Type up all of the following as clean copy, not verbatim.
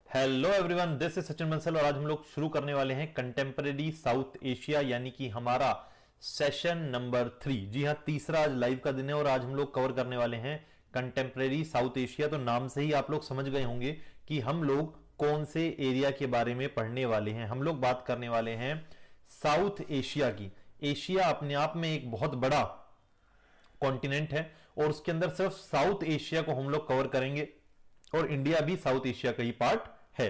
Hello everyone, this is Sachin Bansal और आज हम लोग शुरू करने वाले हैं कंटेम्परेरी साउथ एशिया यानी कि हमारा सेशन नंबर 3। जी हाँ, तीसरा आज लाइव का दिन है और आज हम लोग कवर करने वाले हैं कंटेम्परेरी साउथ एशिया। तो नाम से ही आप लोग समझ गए होंगे कि हम लोग कौन से एरिया के बारे में पढ़ने वाले हैं। हम लोग बात करने वाले हैं साउथ एशिया की। एशिया अपने आप में एक बहुत बड़ा कॉन्टिनेंट है और उसके अंदर सिर्फ साउथ एशिया को हम लोग कवर करेंगे और इंडिया भी साउथ एशिया का ही पार्ट है।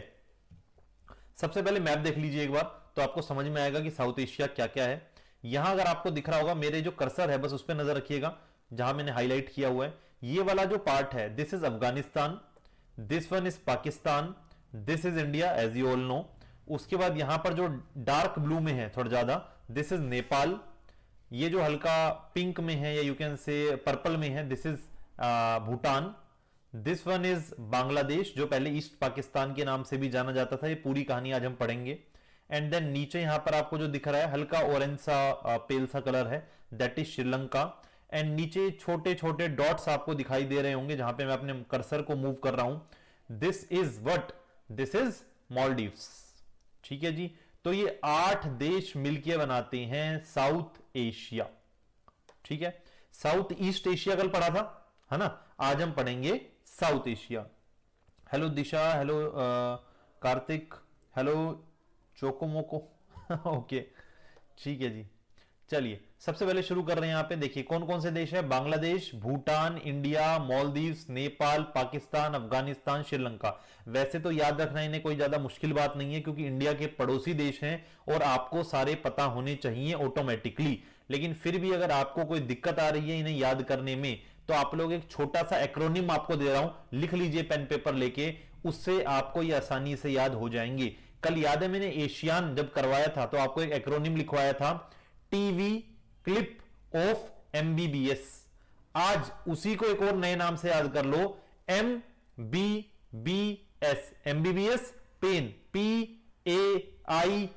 सबसे पहले मैप देख लीजिए एक बार, तो आपको समझ में आएगा कि साउथ एशिया क्या क्या है। यहां अगर आपको दिख रहा होगा, मेरे जो कर्सर है बस उस पर नजर रखिएगा जहां मैंने हाईलाइट किया हुआ है। ये वाला जो पार्ट है, this is Afghanistan, this one is Pakistan, this is India as you all know. उसके बाद यहां पर जो डार्क ब्लू में है थोड़ा ज्यादा, दिस इज नेपाल। ये जो हल्का पिंक में है या यू कैन से पर्पल में है, this is Bhutan. This one is Bangladesh, जो पहले ईस्ट पाकिस्तान के नाम से भी जाना जाता था। ये पूरी कहानी आज हम पढ़ेंगे। एंड देन नीचे यहां पर आपको जो दिख रहा है हल्का ऑरेंज सा पेल सा कलर है, दैट इज श्रीलंका। एंड नीचे छोटे छोटे डॉट्स आपको दिखाई दे रहे होंगे जहां पे मैं अपने कर्सर को मूव कर रहा हूं। This is what, this is Maldives. ठीक है जी, तो ये 8 देश मिलकर बनाते हैं साउथ एशिया। ठीक है, साउथ ईस्ट एशिया कल पढ़ा था, है ना। आज हम पढ़ेंगे साउथ एशिया। हेलो दिशा, हेलो कार्तिक, हेलो चोकोमोको ओके, ठीक है जी। चलिए सबसे पहले शुरू कर रहे हैं। यहां पे देखिए कौन कौन से देश है। बांग्लादेश, भूटान, इंडिया, मालदीव्स, नेपाल, पाकिस्तान, अफगानिस्तान, श्रीलंका। वैसे तो याद रखना इन्हें कोई ज्यादा मुश्किल बात नहीं है क्योंकि इंडिया के पड़ोसी देश हैं और आपको सारे पता होने चाहिए ऑटोमेटिकली। लेकिन फिर भी अगर आपको कोई दिक्कत आ रही है इन्हें याद करने में, तो आप लोग एक छोटा सा एक्रोनिम आपको दे रहा हूं, लिख लीजिए पेन पेपर लेके, उससे आपको ये आसानी से याद हो जाएंगे। कल याद है मैंने एशियान जब करवाया था तो आपको एक एक्रोनिम लिखवाया था, टीवी क्लिप ऑफ एमबीबीएस। आज उसी को एक और नए नाम से याद कर लो, MBBS. MBBS pain, PAIN,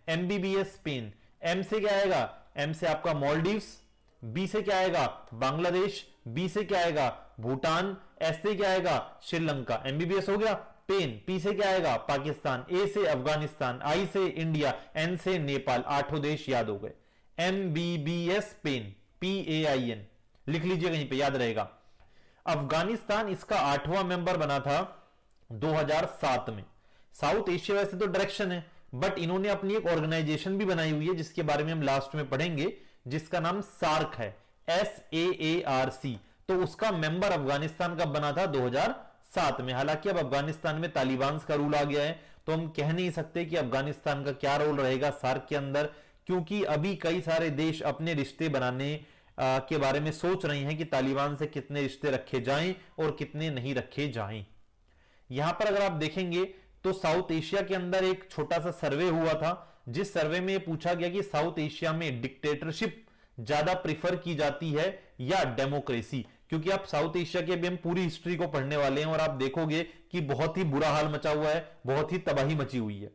MBBS pain. M से क्या आएगा, एम से आपका मॉलडीव्स, बी से क्या आएगा बांग्लादेश, बी से क्या आएगा भूटान, एस से क्या आएगा श्रीलंका। एमबीबीएस हो गया। पेन, पी से क्या आएगा पाकिस्तान, ए से अफगानिस्तान, आई से इंडिया, एन से नेपाल। 8 देश याद हो गए। एमबीबीएस पेन, PAIN लिख लीजिए कहीं पे, याद रहेगा। अफगानिस्तान इसका 8वां मेंबर बना था 2007 में। साउथ एशिया वैसे तो डायरेक्शन है, बट इन्होंने अपनी एक ऑर्गेनाइजेशन भी बनाई हुई है जिसके बारे में हम लास्ट में पढ़ेंगे, जिसका नाम सार्क है, SAARC। तो उसका मेंबर अफगानिस्तान कब बना था, 2007 में। हालांकि अब अफगानिस्तान में तालिबान का रूल आ गया है, तो हम कह नहीं सकते कि अफगानिस्तान का क्या रोल रहेगा सार्क के अंदर, क्योंकि अभी कई सारे देश अपने रिश्ते बनाने के बारे में सोच रहे हैं कि तालिबान से कितने रिश्ते रखे जाएं और कितने नहीं रखे जाएं। यहां पर अगर आप देखेंगे तो साउथ एशिया के अंदर एक छोटा सा सर्वे हुआ था, जिस सर्वे में पूछा गया कि साउथ एशिया में डिक्टेटरशिप ज्यादा प्रिफर की जाती है या डेमोक्रेसी। क्योंकि आप साउथ एशिया के भी हम पूरी हिस्ट्री को पढ़ने वाले हैं और आप देखोगे कि बहुत ही बुरा हाल मचा हुआ है, बहुत ही तबाही मची हुई है।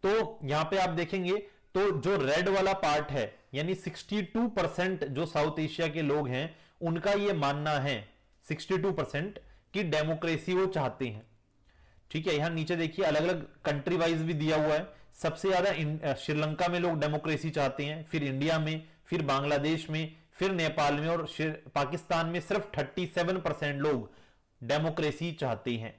तो यहां पे आप देखेंगे तो जो रेड वाला पार्ट है, यानी 62% जो साउथ एशिया के लोग हैं उनका यह मानना है, 62% कि डेमोक्रेसी वो चाहते हैं। ठीक है, यहां नीचे देखिए अलग अलग कंट्री वाइज भी दिया हुआ है। सबसे ज्यादा श्रीलंका में लोग डेमोक्रेसी चाहते हैं, फिर इंडिया में, फिर बांग्लादेश में, फिर नेपाल में, और पाकिस्तान में सिर्फ 37% लोग डेमोक्रेसी चाहते हैं।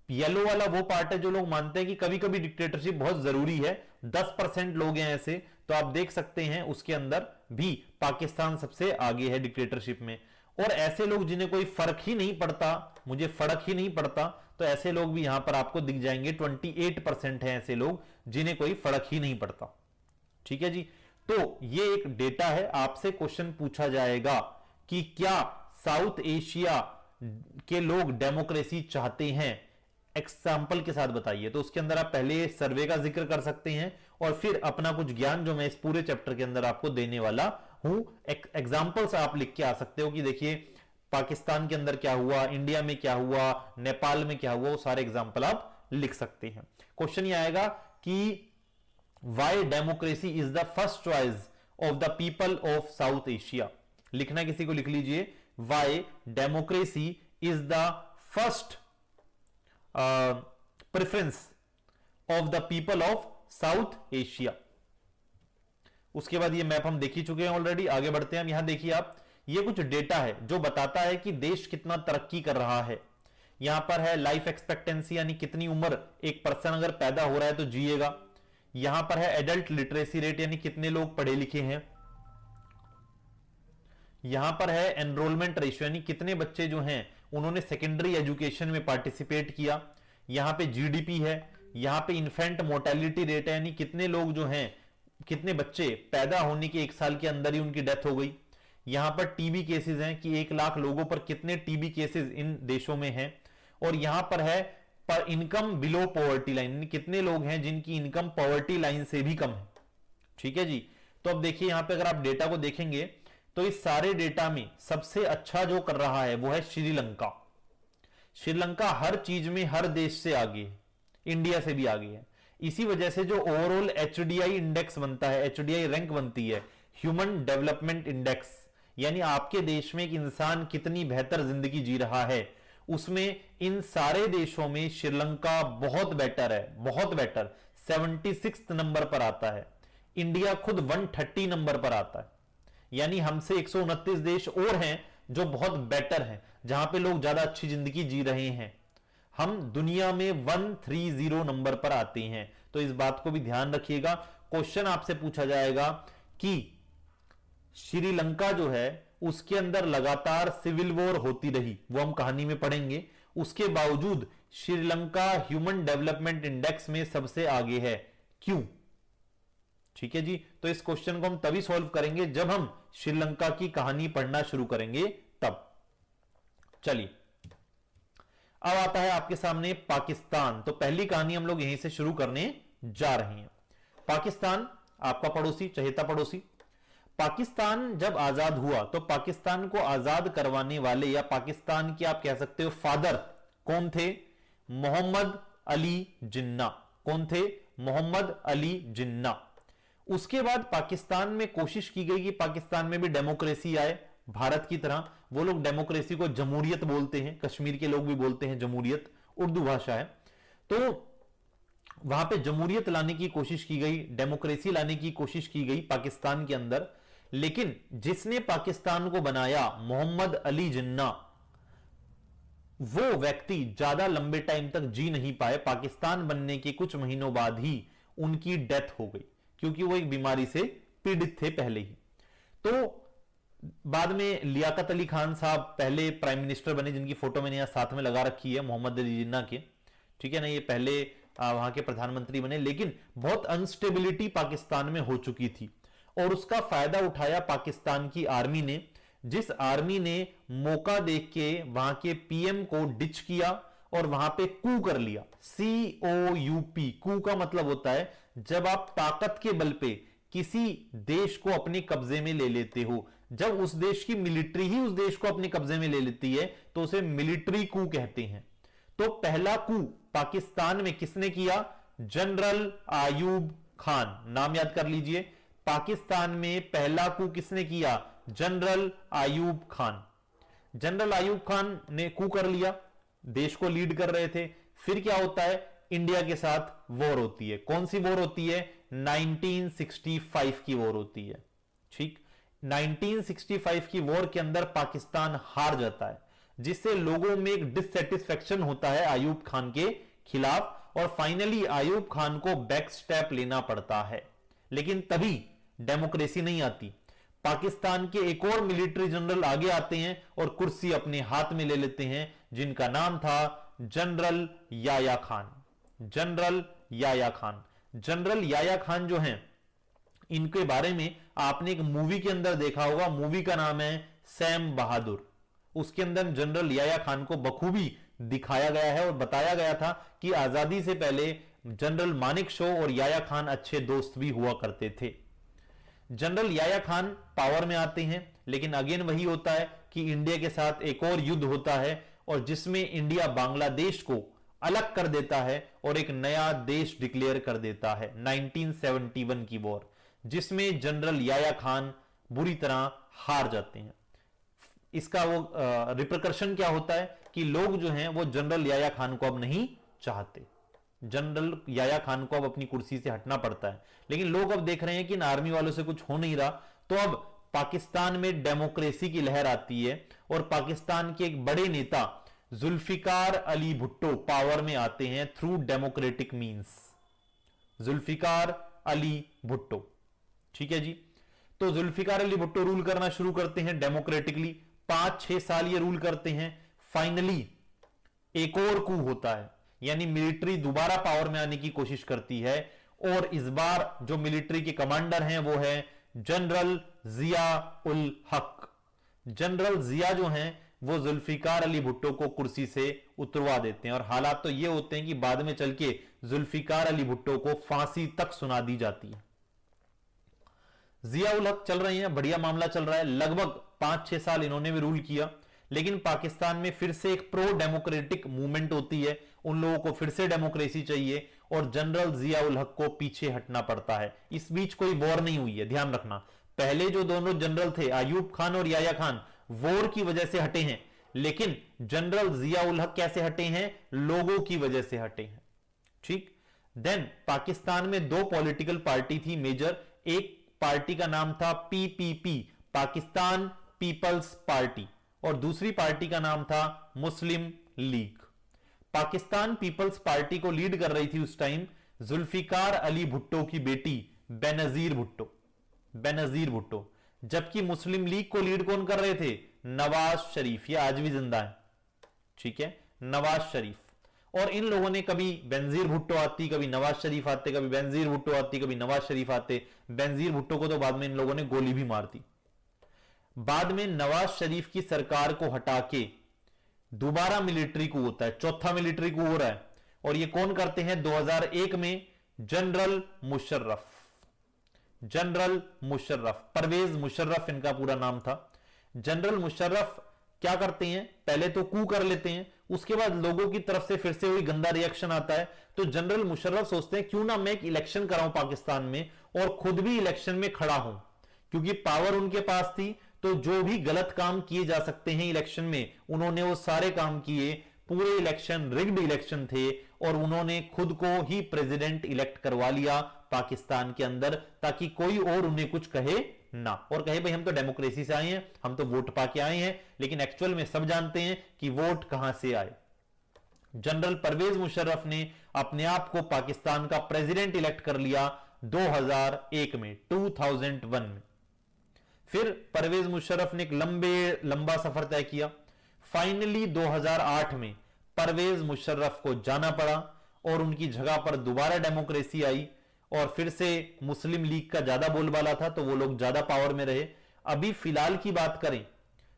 येलो वाला वो पार्ट है जो लोग मानते हैं कि कभी कभी डिक्टेटरशिप बहुत जरूरी है, 10% लोग हैं ऐसे। तो आप देख सकते हैं उसके अंदर भी पाकिस्तान सबसे आगे है डिक्टेटरशिप में। और ऐसे लोग जिन्हें कोई फर्क ही नहीं पड़ता, मुझे फर्क ही नहीं पड़ता, तो ऐसे लोग भी यहां पर आपको दिख जाएंगे। 28% हैं ऐसे लोग जिन्हें कोई फर्क ही नहीं पड़ता। ठीक है जी, तो ये एक डेटा है। आपसे क्वेश्चन पूछा जाएगा कि क्या साउथ एशिया के लोग डेमोक्रेसी चाहते हैं, एग्जाम्पल के साथ बताइए। तो उसके अंदर आप पहले सर्वे का जिक्र कर सकते हैं और फिर अपना कुछ ज्ञान जो मैं इस पूरे चैप्टर के अंदर आपको देने वाला हूं, एग्जाम्पल्स आप लिख के आ सकते हो कि देखिए पाकिस्तान के अंदर क्या हुआ, इंडिया में क्या हुआ, नेपाल में क्या हुआ, वो सारे एग्जाम्पल आप लिख सकते हैं। क्वेश्चन ये आएगा कि Y democracy is the first choice of the people of south Asia. लिखना किसी को लिख लीजिए, Y democracy is the first preference of the people of south Asia. उसके बाद ये मैप हम देख ही चुके हैं ऑलरेडी, आगे बढ़ते हैं हम। यहां देखिए आप, ये कुछ डेटा है जो बताता है कि देश कितना तरक्की कर रहा है। यहां पर है लाइफ एक्सपेक्टेंसी, यानी कितनी उम्र एक पर्सन अगर पैदा हो रहा है तो जिएगा। यहां पर है एडल्ट लिटरेसी रेट, यानी कितने लोग पढ़े लिखे हैं। यहां पर है एनरोलमेंट रेशियो, यानी कितने बच्चे जो हैं उन्होंने सेकेंडरी एजुकेशन में पार्टिसिपेट किया। यहां पे जीडीपी है। यहां पे इन्फेंट मोर्टेलिटी रेट है, यानी कितने लोग जो हैं, कितने बच्चे पैदा होने के 1 साल के अंदर ही उनकी डेथ हो गई। यहां पर टीबी केसेस हैं कि 1 लाख लोगों पर कितने टीबी केसेस इन देशों में हैं। और यहां पर है पर इनकम बिलो पॉवर्टी लाइन, कितने लोग हैं जिनकी इनकम पॉवर्टी लाइन से भी कम है। ठीक है जी। तो अब देखिए यहां पे अगर आप डेटा को देखेंगे तो इस सारे डेटा में सबसे अच्छा जो कर रहा है वो है श्रीलंका। श्रीलंका हर चीज में हर देश से आगे है, इंडिया से भी आगे है। इसी वजह से जो ओवरऑल एचडीआई इंडेक्स बनता है, एचडीआई रैंक बनती है, ह्यूमन डेवलपमेंट इंडेक्स, यानी आपके देश में एक इंसान कितनी बेहतर जिंदगी जी रहा है, उसमें इन सारे देशों में श्रीलंका बहुत बेटर है, बहुत बेटर। 76 नंबर पर आता है। इंडिया खुद 130 नंबर पर आता है, यानी हमसे 129 देश और हैं जो बहुत बेटर हैं, जहां पे लोग ज्यादा अच्छी जिंदगी जी रहे हैं। हम दुनिया में 130 नंबर पर आते हैं। तो इस बात को भी ध्यान रखिएगा। क्वेश्चन आपसे पूछा जाएगा कि श्रीलंका जो है उसके अंदर लगातार सिविल वॉर होती रही, वो हम कहानी में पढ़ेंगे, उसके बावजूद श्रीलंका ह्यूमन डेवलपमेंट इंडेक्स में सबसे आगे है। क्यों? ठीक है जी। तो इस क्वेश्चन को हम तभी सॉल्व करेंगे जब हम श्रीलंका की कहानी पढ़ना शुरू करेंगे तब। चलिए अब आता है आपके सामने पाकिस्तान। तो पहली कहानी हम लोग यहीं से शुरू करने जा रहे हैं। पाकिस्तान आपका पड़ोसी, चहेता पड़ोसी। पाकिस्तान जब आजाद हुआ तो पाकिस्तान को आजाद करवाने वाले या पाकिस्तान के आप कह सकते हो फादर कौन थे? मोहम्मद अली जिन्ना। कौन थे? मोहम्मद अली जिन्ना। उसके बाद पाकिस्तान में कोशिश की गई कि पाकिस्तान में भी डेमोक्रेसी आए भारत की तरह। वो लोग डेमोक्रेसी को जमहूरियत बोलते हैं, कश्मीर के लोग भी बोलते हैं जमहूरियत, उर्दू भाषा है। तो वहां पे जमहूरियत लाने की कोशिश की गई, डेमोक्रेसी लाने की कोशिश की गई पाकिस्तान के अंदर। लेकिन जिसने पाकिस्तान को बनाया, मोहम्मद अली जिन्ना, वो व्यक्ति ज्यादा लंबे टाइम तक जी नहीं पाए। पाकिस्तान बनने के कुछ महीनों बाद ही उनकी डेथ हो गई, क्योंकि वो एक बीमारी से पीड़ित थे पहले ही। तो बाद में लियाकत अली खान साहब पहले प्राइम मिनिस्टर बने, जिनकी फोटो मैंने यहां साथ में लगा रखी है, मोहम्मद अली जिन्ना के। ठीक है ना, ये पहले वहां के प्रधानमंत्री बने। लेकिन बहुत अनस्टेबिलिटी पाकिस्तान में हो चुकी थी और उसका फायदा उठाया पाकिस्तान की आर्मी ने, जिस आर्मी ने मौका देख के वहां के पीएम को डिच किया और वहां पे कू कर लिया। COUP, कू का मतलब होता है जब आप ताकत के बल पे किसी देश को अपने कब्जे में ले लेते हो। जब उस देश की मिलिट्री ही उस देश को अपने कब्जे में ले लेती है तो उसे मिलिट्री कू कहते हैं। तो पहला कू पाकिस्तान में किसने किया? जनरल आयूब खान। नाम याद कर लीजिए, पाकिस्तान में पहला कू किसने किया? जनरल आयूब खान। जनरल आयूब खान ने कू कर लिया, देश को लीड कर रहे थे। फिर क्या होता है? इंडिया के साथ वॉर होती है। कौन सी वॉर होती है? 1965 की वॉर होती है। ठीक, 1965 की वॉर के अंदर पाकिस्तान हार जाता है, जिससे लोगों में एक डिससेटिस्फेक्शन होता है आयूब खान के खिलाफ और फाइनली आयूब खान को बैक स्टेप लेना पड़ता है। लेकिन तभी डेमोक्रेसी नहीं आती। पाकिस्तान के एक और मिलिट्री जनरल आगे आते हैं और कुर्सी अपने हाथ में ले लेते हैं, जिनका नाम था general Yahya Khan. General Yahya Khan. General Yahya Khan जो हैं, इनके बारे में आपने एक मूवी के अंदर देखा होगा, मूवी का नाम है सैम बहादुर। उसके अंदर जनरल याया खान को बखूबी दिखाया गया है और बताया गया था कि आजादी से पहले जनरल मानिक शो और याया खान अच्छे दोस्त भी हुआ करते थे। जनरल याया खान पावर में आते हैं, लेकिन अगेन वही होता है कि इंडिया के साथ एक और युद्ध होता है और जिसमें इंडिया बांग्लादेश को अलग कर देता है और एक नया देश डिक्लेयर कर देता है। 1971 की वॉर, जिसमें जनरल याया खान बुरी तरह हार जाते हैं। इसका वो रिपरकशन क्या होता है कि लोग जो हैं वो जनरल याया खान को अब नहीं चाहते। जनरल याया खान को अब अपनी कुर्सी से हटना पड़ता है, लेकिन लोग अब देख रहे हैं कि इन आर्मी वालों से कुछ हो नहीं रहा, तो अब पाकिस्तान में डेमोक्रेसी की लहर आती है और पाकिस्तान के एक बड़े नेता जुल्फिकार अली भुट्टो पावर में आते हैं through democratic means. Zulfikar Ali Bhutto, ठीक है जी। तो जुल्फिकार अली भुट्टो रूल करना शुरू करते हैं डेमोक्रेटिकली, 5-6 साल ये रूल करते हैं। फाइनली एक और कू होता है, यानी मिलिट्री दोबारा पावर में आने की कोशिश करती है, और इस बार जो मिलिट्री के कमांडर हैं वो है जनरल जिया उल हक। जनरल जिया जो हैं वो जुल्फिकार अली भुट्टो को कुर्सी से उतरवा देते हैं, और हालात तो ये होते हैं कि बाद में चल के जुल्फिकार अली भुट्टो को फांसी तक सुना दी जाती है। जिया उल हक चल रहे हैं, बढ़िया मामला चल रहा है, लगभग 5-6 साल इन्होंने भी रूल किया, लेकिन पाकिस्तान में फिर से एक प्रो डेमोक्रेटिक मूवमेंट होती है, उन लोगों को फिर से डेमोक्रेसी चाहिए और जनरल जिया उल हक को पीछे हटना पड़ता है। इस बीच कोई वॉर नहीं हुई है, ध्यान रखना। पहले जो दोनों जनरल थे अयूब खान और याया खान, वॉर की वजह से हटे हैं, लेकिन जनरल जिया उल हक कैसे हटे हैं? लोगों की वजह से हटे हैं, ठीक। देन पाकिस्तान में 2 पॉलिटिकल पार्टी थी मेजर, एक पार्टी का नाम था पीपीपी, पाकिस्तान पीपल्स पार्टी, और दूसरी पार्टी का नाम था मुस्लिम लीग। पाकिस्तान पीपल्स पार्टी को लीड कर रही थी उस टाइम जुल्फिकार अली भुट्टो की बेटी बेनजीर भुट्टो, बेनजीर भुट्टो, जबकि मुस्लिम लीग को लीड कौन कर रहे थे? नवाज शरीफ, ये आज भी जिंदा है, ठीक है, नवाज शरीफ। और इन लोगों ने कभी बेनजीर भुट्टो आती, कभी नवाज शरीफ आते, कभी बेनजीर भुट्टो आती, कभी नवाज शरीफ आते। बेनजीर भुट्टो को तो बाद में इन लोगों ने गोली भी मार दी। बाद में नवाज शरीफ की सरकार को हटा के दोबारा मिलिट्री कू होता है, चौथा मिलिट्री कू हो रहा है, और ये कौन करते हैं? 2001 में जनरल मुशर्रफ, जनरल मुशर्रफ, परवेज मुशर्रफ इनका पूरा नाम था। जनरल मुशर्रफ क्या करते हैं? पहले तो कू कर लेते हैं, उसके बाद लोगों की तरफ से फिर से वही गंदा रिएक्शन आता है, तो जनरल मुशर्रफ सोचते हैं क्यों ना मैं एक इलेक्शन कराऊं पाकिस्तान में और खुद भी इलेक्शन में खड़ा हूं, क्योंकि पावर उनके पास थी, तो जो भी गलत काम किए जा सकते हैं इलेक्शन में उन्होंने वो सारे काम किए। पूरे इलेक्शन रिग्ड इलेक्शन थे और उन्होंने खुद को ही प्रेसिडेंट इलेक्ट करवा लिया पाकिस्तान के अंदर, ताकि कोई और उन्हें कुछ कहे ना, और कहे भाई हम तो डेमोक्रेसी से आए हैं, हम तो वोट पाके आए हैं, लेकिन एक्चुअल में सब जानते हैं कि वोट कहां से आए। जनरल परवेज मुशर्रफ ने अपने आप को पाकिस्तान का प्रेसिडेंट इलेक्ट कर लिया 2001 में, 2001 में। फिर परवेज मुशर्रफ ने एक लंबा सफर तय किया। फाइनली 2008 में परवेज मुशर्रफ को जाना पड़ा और उनकी जगह पर दोबारा डेमोक्रेसी आई, और फिर से मुस्लिम लीग का ज्यादा बोलबाला था, तो वो लोग ज्यादा पावर में रहे। अभी फिलहाल की बात करें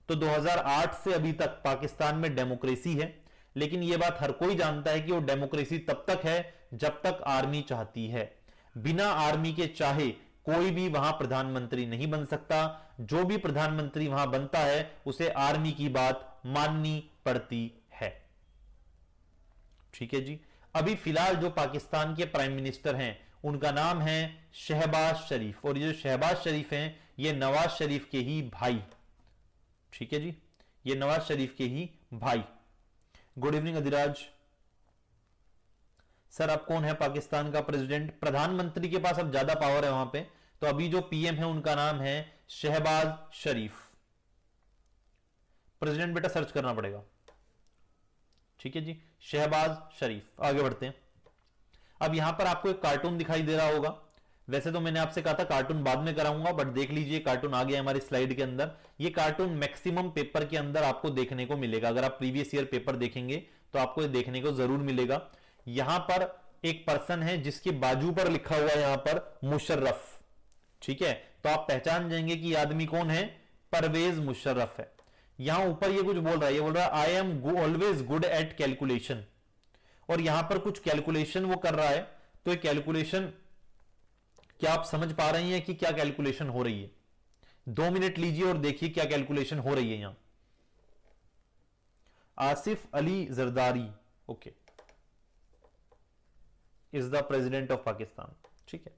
तो 2008 से अभी तक पाकिस्तान में डेमोक्रेसी है, लेकिन यह बात हर कोई जानता है कि वो डेमोक्रेसी तब तक है जब तक आर्मी चाहती है। बिना आर्मी के चाहे कोई भी वहां प्रधानमंत्री नहीं बन सकता, जो भी प्रधानमंत्री वहां बनता है उसे आर्मी की बात माननी पड़ती है, ठीक है जी। अभी फिलहाल जो पाकिस्तान के प्राइम मिनिस्टर हैं उनका नाम है शहबाज शरीफ, और ये जो शहबाज शरीफ हैं ये नवाज शरीफ के ही भाई, ठीक है जी, ये नवाज शरीफ के ही भाई। गुड इवनिंग अधिराज सर, अब कौन है पाकिस्तान का प्रेसिडेंट? प्रधानमंत्री के पास अब ज्यादा पावर है वहां पे, तो अभी जो पीएम है उनका नाम है शहबाज शरीफ। प्रेसिडेंट बेटा सर्च करना पड़ेगा, ठीक है जी, शहबाज शरीफ। आगे बढ़ते हैं। अब यहां पर आपको एक कार्टून दिखाई दे रहा होगा, वैसे तो मैंने आपसे कहा था कार्टून बाद में कराऊंगा, बट देख लीजिए कार्टून आ गया हमारी स्लाइड के अंदर। ये कार्टून मैक्सिमम पेपर के अंदर आपको देखने को मिलेगा, अगर आप प्रीवियस ईयर पेपर देखेंगे तो आपको ये देखने को जरूर मिलेगा। यहां पर एक पर्सन है जिसके बाजू पर लिखा हुआ है यहां पर मुशर्रफ, ठीक है, तो आप पहचान जाएंगे कि आदमी कौन है? परवेज मुशर्रफ है। यहां ऊपर ये कुछ बोल रहा है, ये बोल रहा है I am always good at calculation, और यहां पर कुछ कैलकुलेशन वो कर रहा है। तो ये कैलकुलेशन क्या आप समझ पा रही हैं कि क्या कैलकुलेशन हो रही है? 2 मिनट लीजिए और देखिए क्या कैलकुलेशन हो रही है यहां। Asif Ali Zardari, okay, is the president of Pakistan, ठीक है।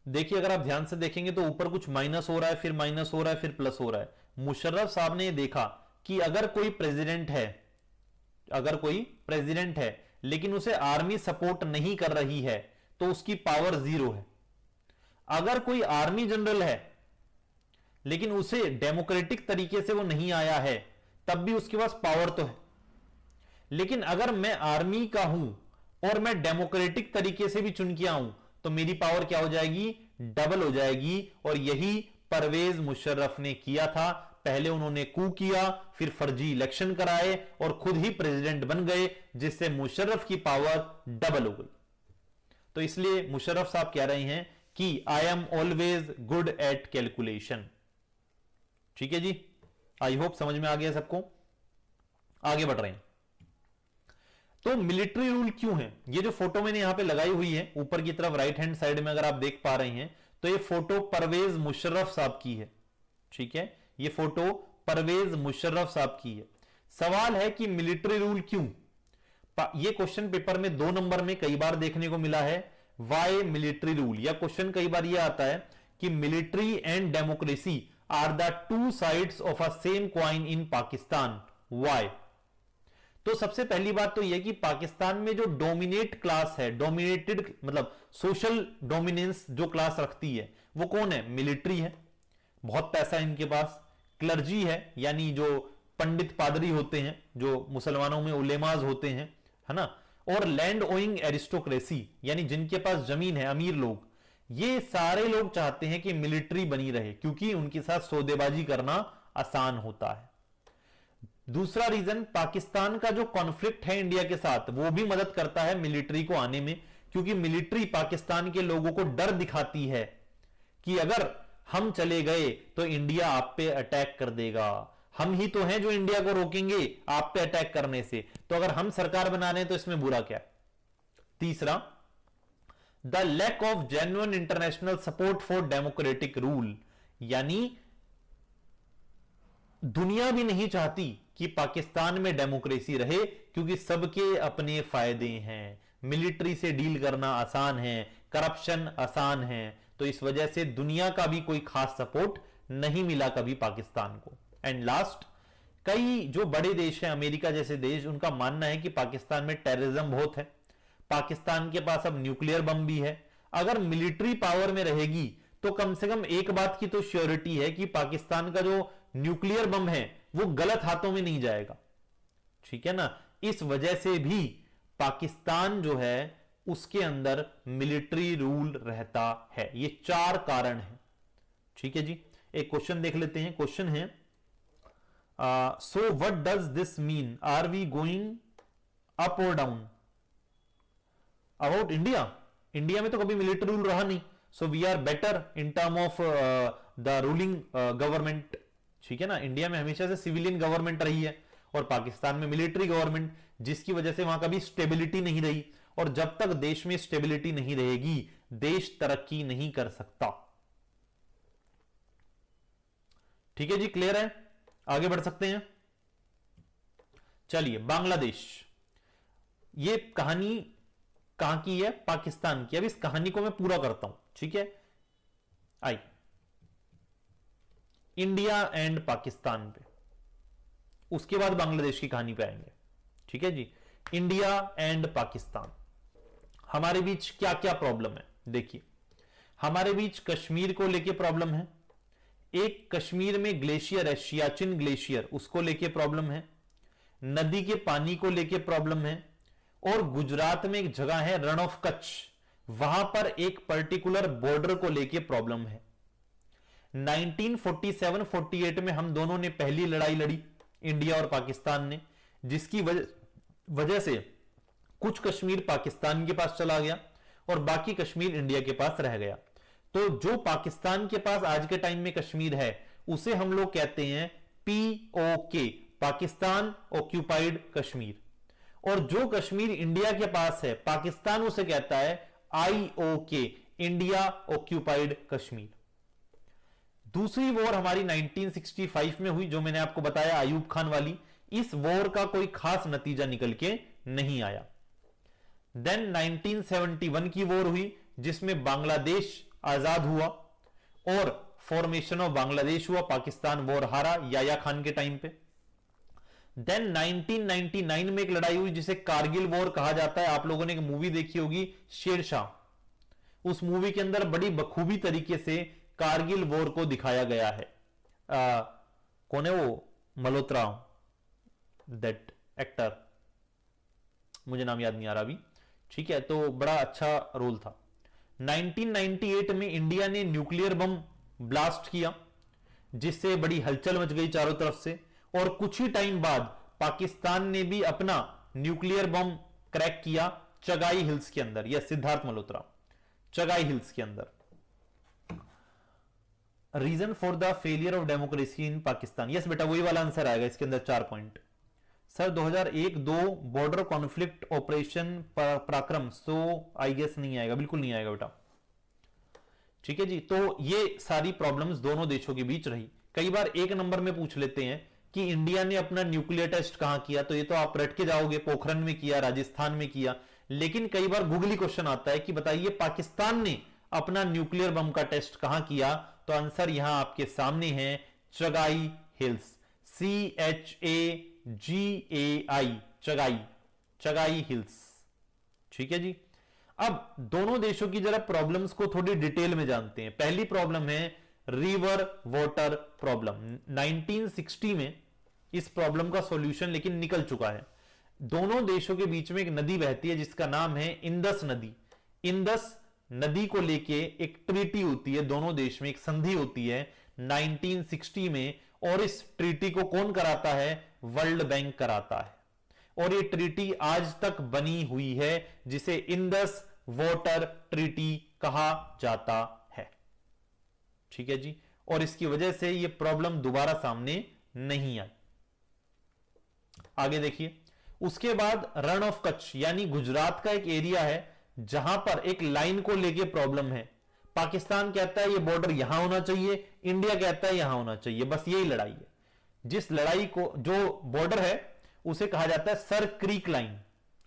देखिए अगर आप ध्यान से देखेंगे तो ऊपर कुछ माइनस हो रहा है, फिर माइनस हो रहा है, फिर प्लस हो रहा है। मुशर्रफ साहब ने देखा कि अगर कोई प्रेसिडेंट है लेकिन उसे आर्मी सपोर्ट नहीं कर रही है तो उसकी पावर 0 है। अगर कोई आर्मी जनरल है लेकिन उसे डेमोक्रेटिक तरीके से वो नहीं आया है तब भी उसके पास पावर तो है। लेकिन अगर मैं आर्मी का हूं और मैं डेमोक्रेटिक तरीके से भी चुन के आऊं तो मेरी पावर क्या हो जाएगी, डबल हो जाएगी। और यही परवेज मुशर्रफ ने किया था। पहले उन्होंने कू किया, फिर फर्जी इलेक्शन कराए और खुद ही प्रेसिडेंट बन गए, जिससे मुशर्रफ की पावर डबल हो गई। तो इसलिए मुशर्रफ साहब कह रहे हैं कि I am always good at calculation. ठीक है जी, आई होप समझ में आ गया सबको। आगे बढ़ रहे हैं। तो मिलिट्री रूल क्यों है, ये जो फोटो मैंने यहां पे लगाई हुई है ऊपर की तरफ राइट हैंड साइड में, अगर आप देख पा रहे हैं तो ये फोटो परवेज मुशर्रफ साहब की है। ठीक है, ये फोटो परवेज मुशर्रफ साहब की है। सवाल है कि मिलिट्री रूल क्यों। ये क्वेश्चन पेपर में 2 नंबर में कई बार देखने को मिला है, वाई मिलिट्री रूल। या क्वेश्चन कई बार यह आता है कि military and democracy are the 2 sides of a same coin in Pakistan, why. तो सबसे पहली बात तो यह कि पाकिस्तान में जो डोमिनेट क्लास है, डोमिनेटेड मतलब सोशल डोमिनेंस जो क्लास रखती है वो कौन है, मिलिट्री है। बहुत पैसा इनके पास। क्लर्जी है, यानी जो पंडित पादरी होते हैं, जो मुसलमानों में उलेमाज होते हैं, है ना। और लैंड ओइंग एरिस्टोक्रेसी, यानी जिनके पास जमीन है, अमीर लोग। ये सारे लोग चाहते हैं कि मिलिट्री बनी रहे क्योंकि उनके साथ सौदेबाजी करना आसान होता है। दूसरा रीजन, पाकिस्तान का जो कॉन्फ्लिक्ट है इंडिया के साथ वो भी मदद करता है मिलिट्री को आने में, क्योंकि मिलिट्री पाकिस्तान के लोगों को डर दिखाती है कि अगर हम चले गए तो इंडिया आप पे अटैक कर देगा। हम ही तो हैं जो इंडिया को रोकेंगे आप पे अटैक करने से, तो अगर हम सरकार बना रहे हैं तो इसमें बुरा क्या है। तीसरा, the lack of genuine international support for democratic rule, यानी दुनिया भी नहीं चाहती कि पाकिस्तान में डेमोक्रेसी रहे क्योंकि सबके अपने फायदे हैं। मिलिट्री से डील करना आसान है, करप्शन आसान है, तो इस वजह से दुनिया का भी कोई खास सपोर्ट नहीं मिला कभी पाकिस्तान को। एंड लास्ट, कई जो बड़े देश हैं, अमेरिका जैसे देश, उनका मानना है कि पाकिस्तान में टेररिज्म बहुत है, पाकिस्तान के पास अब न्यूक्लियर बम भी है। अगर मिलिट्री पावर में रहेगी तो कम से कम एक बात की तो श्योरिटी है कि पाकिस्तान का जो न्यूक्लियर बम है वो गलत हाथों में नहीं जाएगा। ठीक है ना। इस वजह से भी पाकिस्तान जो है उसके अंदर मिलिट्री रूल रहता है। ये 4 कारण हैं। ठीक है जी, एक क्वेश्चन देख लेते हैं। क्वेश्चन है, so what does this mean, are we going up और डाउन अबाउट इंडिया। इंडिया में तो कभी मिलिट्री रूल रहा नहीं, so we are better in term of the ruling government. ठीक है ना, इंडिया में हमेशा से सिविलियन गवर्नमेंट रही है और पाकिस्तान में मिलिट्री गवर्नमेंट, जिसकी वजह से वहां कभी स्टेबिलिटी नहीं रही। और जब तक देश में स्टेबिलिटी नहीं रहेगी देश तरक्की नहीं कर सकता। ठीक है जी, क्लियर है, आगे बढ़ सकते हैं। चलिए, बांग्लादेश, ये कहानी कहां की है, पाकिस्तान की। अब इस कहानी को मैं पूरा करता हूं। ठीक है, आई इंडिया एंड पाकिस्तान पे, उसके बाद बांग्लादेश की कहानी पे आएंगे। ठीक है जी, इंडिया एंड पाकिस्तान, हमारे बीच क्या क्या प्रॉब्लम है। देखिए, हमारे बीच कश्मीर को लेके प्रॉब्लम है। एक कश्मीर में ग्लेशियर है, सियाचिन ग्लेशियर, उसको लेके प्रॉब्लम है। नदी के पानी को लेके प्रॉब्लम है। और गुजरात में एक जगह है रण ऑफ कच्छ, वहां पर एक पर्टिकुलर बॉर्डर को लेके प्रॉब्लम है। 1947-48 में हम दोनों ने पहली लड़ाई लड़ी, इंडिया और पाकिस्तान ने, जिसकी वजह से कुछ कश्मीर पाकिस्तान के पास चला गया और बाकी कश्मीर इंडिया के पास रह गया। तो जो पाकिस्तान के पास आज के टाइम में कश्मीर है उसे हम लोग कहते हैं POK, पाकिस्तान ऑक्यूपाइड कश्मीर। और जो कश्मीर इंडिया के पास है पाकिस्तान उसे कहता है IOK, इंडिया ऑक्यूपाइड कश्मीर। दूसरी वॉर हमारी 1965 में हुई, जो मैंने आपको बताया अयूब खान वाली। इस वॉर का कोई खास नतीजा निकल के नहीं आया। देन 1971 की वॉर हुई जिसमें बांग्लादेश आजाद हुआ और फॉर्मेशन ऑफ बांग्लादेश हुआ, पाकिस्तान वॉर हारा याया खान के टाइम पे। देन 1999 में एक लड़ाई हुई जिसे कारगिल वॉर कहा जाता है। आप लोगों ने एक मूवी देखी होगी शेरशाह, उस मूवी के अंदर बड़ी बखूबी तरीके से कारगिल वॉर को दिखाया गया है। कौन है वो मल्होत्रा, दैट एक्टर, मुझे नाम याद नहीं आ रहा अभी, ठीक है, तो बड़ा अच्छा रोल था। 1998 में इंडिया ने न्यूक्लियर बम ब्लास्ट किया जिससे बड़ी हलचल मच गई चारों तरफ से, और कुछ ही टाइम बाद पाकिस्तान ने भी अपना न्यूक्लियर बम क्रैक किया चगाई हिल्स के अंदर, या सिद्धार्थ मल्होत्रा, चगाई हिल्स के अंदर। Reason for the failure of democracy in Pakistan, yes बेटा वही वाला आंसर आएगा इसके अंदर 4 point. Sir 2001-2 border conflict operation Parakram, so I guess नहीं आएगा, बिल्कुल नहीं आएगा बेटा, ठीक है जी। तो ये सारी प्रॉब्लम्स दोनों देशों के बीच रही। कई बार एक नंबर में पूछ लेते हैं कि इंडिया ने अपना न्यूक्लियर टेस्ट कहां किया, तो ये तो आप रट के जाओगे, पोखरण में किया, राजस्थान में किया। लेकिन कई बार गूगली क्वेश्चन आता है कि बताइए पाकिस्तान ने अपना न्यूक्लियर बम का टेस्ट कहां किया, तो आंसर यहां आपके सामने है, Chagai hills, CHAGAI, Chagai, Chagai hills, ठीक है जी। अब दोनों देशों की जरा प्रॉब्लम्स को थोड़ी डिटेल में जानते हैं। पहली प्रॉब्लम है रिवर वाटर प्रॉब्लम। 1960 में इस प्रॉब्लम का सॉल्यूशन लेकिन निकल चुका है। दोनों देशों के बीच में एक नदी बहती है जिसका नाम है इंदस नदी। इंदस नदी को लेके एक ट्रीटी होती है, दोनों देश में एक संधि होती है 1960 में, और इस ट्रीटी को कौन कराता है, वर्ल्ड बैंक कराता है। और ये ट्रीटी आज तक बनी हुई है जिसे इंदस वाटर ट्रीटी कहा जाता है, ठीक है जी। और इसकी वजह से ये प्रॉब्लम दोबारा सामने नहीं आई। आगे देखिए, उसके बाद रण ऑफ कच्छ यानी गुजरात का एक एरिया है जहां पर एक लाइन को लेके प्रॉब्लम है। पाकिस्तान कहता है ये बॉर्डर यहां होना चाहिए, इंडिया कहता है यहां होना चाहिए, बस यही लड़ाई है। जिस लड़ाई को, जो बॉर्डर है उसे कहा जाता है सर क्रीक लाइन।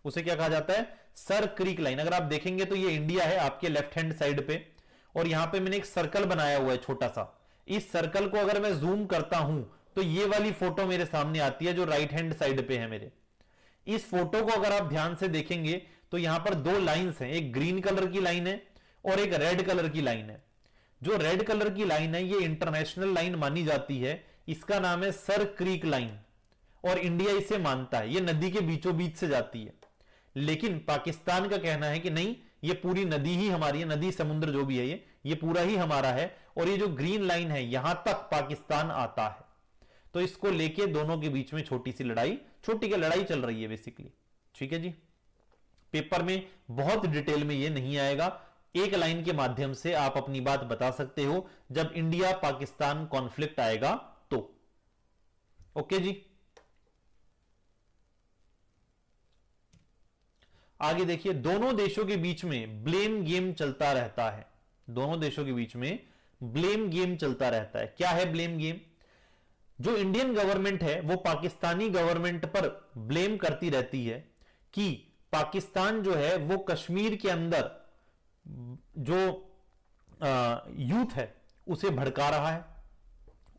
उसे क्या कहा जाता है, सर क्रीक लाइन। अगर आप देखेंगे तो ये इंडिया है आपके लेफ्ट हैंड साइड पे, और यहां पे मैंने एक सर्कल बनाया हुआ है छोटा सा। इस सर्कल को अगर मैं जूम करता हूं तो ये वाली फोटो मेरे सामने आती है जो राइट हैंड साइड पे है मेरे। इस फोटो को अगर आप ध्यान से देखेंगे तो यहां पर दो लाइंस हैं, एक ग्रीन कलर की लाइन है और एक रेड कलर की लाइन है। जो रेड कलर की लाइन है ये इंटरनेशनल लाइन मानी जाती है, इसका नाम है सर क्रीक लाइन, और इंडिया इसे मानता है। ये नदी के बीचों बीच से जाती है, लेकिन पाकिस्तान का कहना है कि नहीं, ये पूरी नदी ही हमारी है, नदी समुद्र जो भी है ये पूरा ही हमारा है, और ये जो ग्रीन लाइन है यहां तक पाकिस्तान आता है। तो इसको लेके दोनों के बीच में छोटी सी लड़ाई, छोटी की लड़ाई चल रही है बेसिकली, ठीक है जी। पेपर में बहुत डिटेल में ये नहीं आएगा, एक लाइन के माध्यम से आप अपनी बात बता सकते हो जब इंडिया पाकिस्तान कॉन्फ्लिक्ट आएगा तो। ओके जी, आगे देखिए, दोनों देशों के बीच में ब्लेम गेम चलता रहता है। दोनों देशों के बीच में ब्लेम गेम चलता रहता है। क्या है ब्लेम गेम? जो इंडियन गवर्नमेंट है वो पाकिस्तानी गवर्नमेंट पर ब्लेम करती रहती है कि पाकिस्तान जो है वो कश्मीर के अंदर जो यूथ है उसे भड़का रहा है,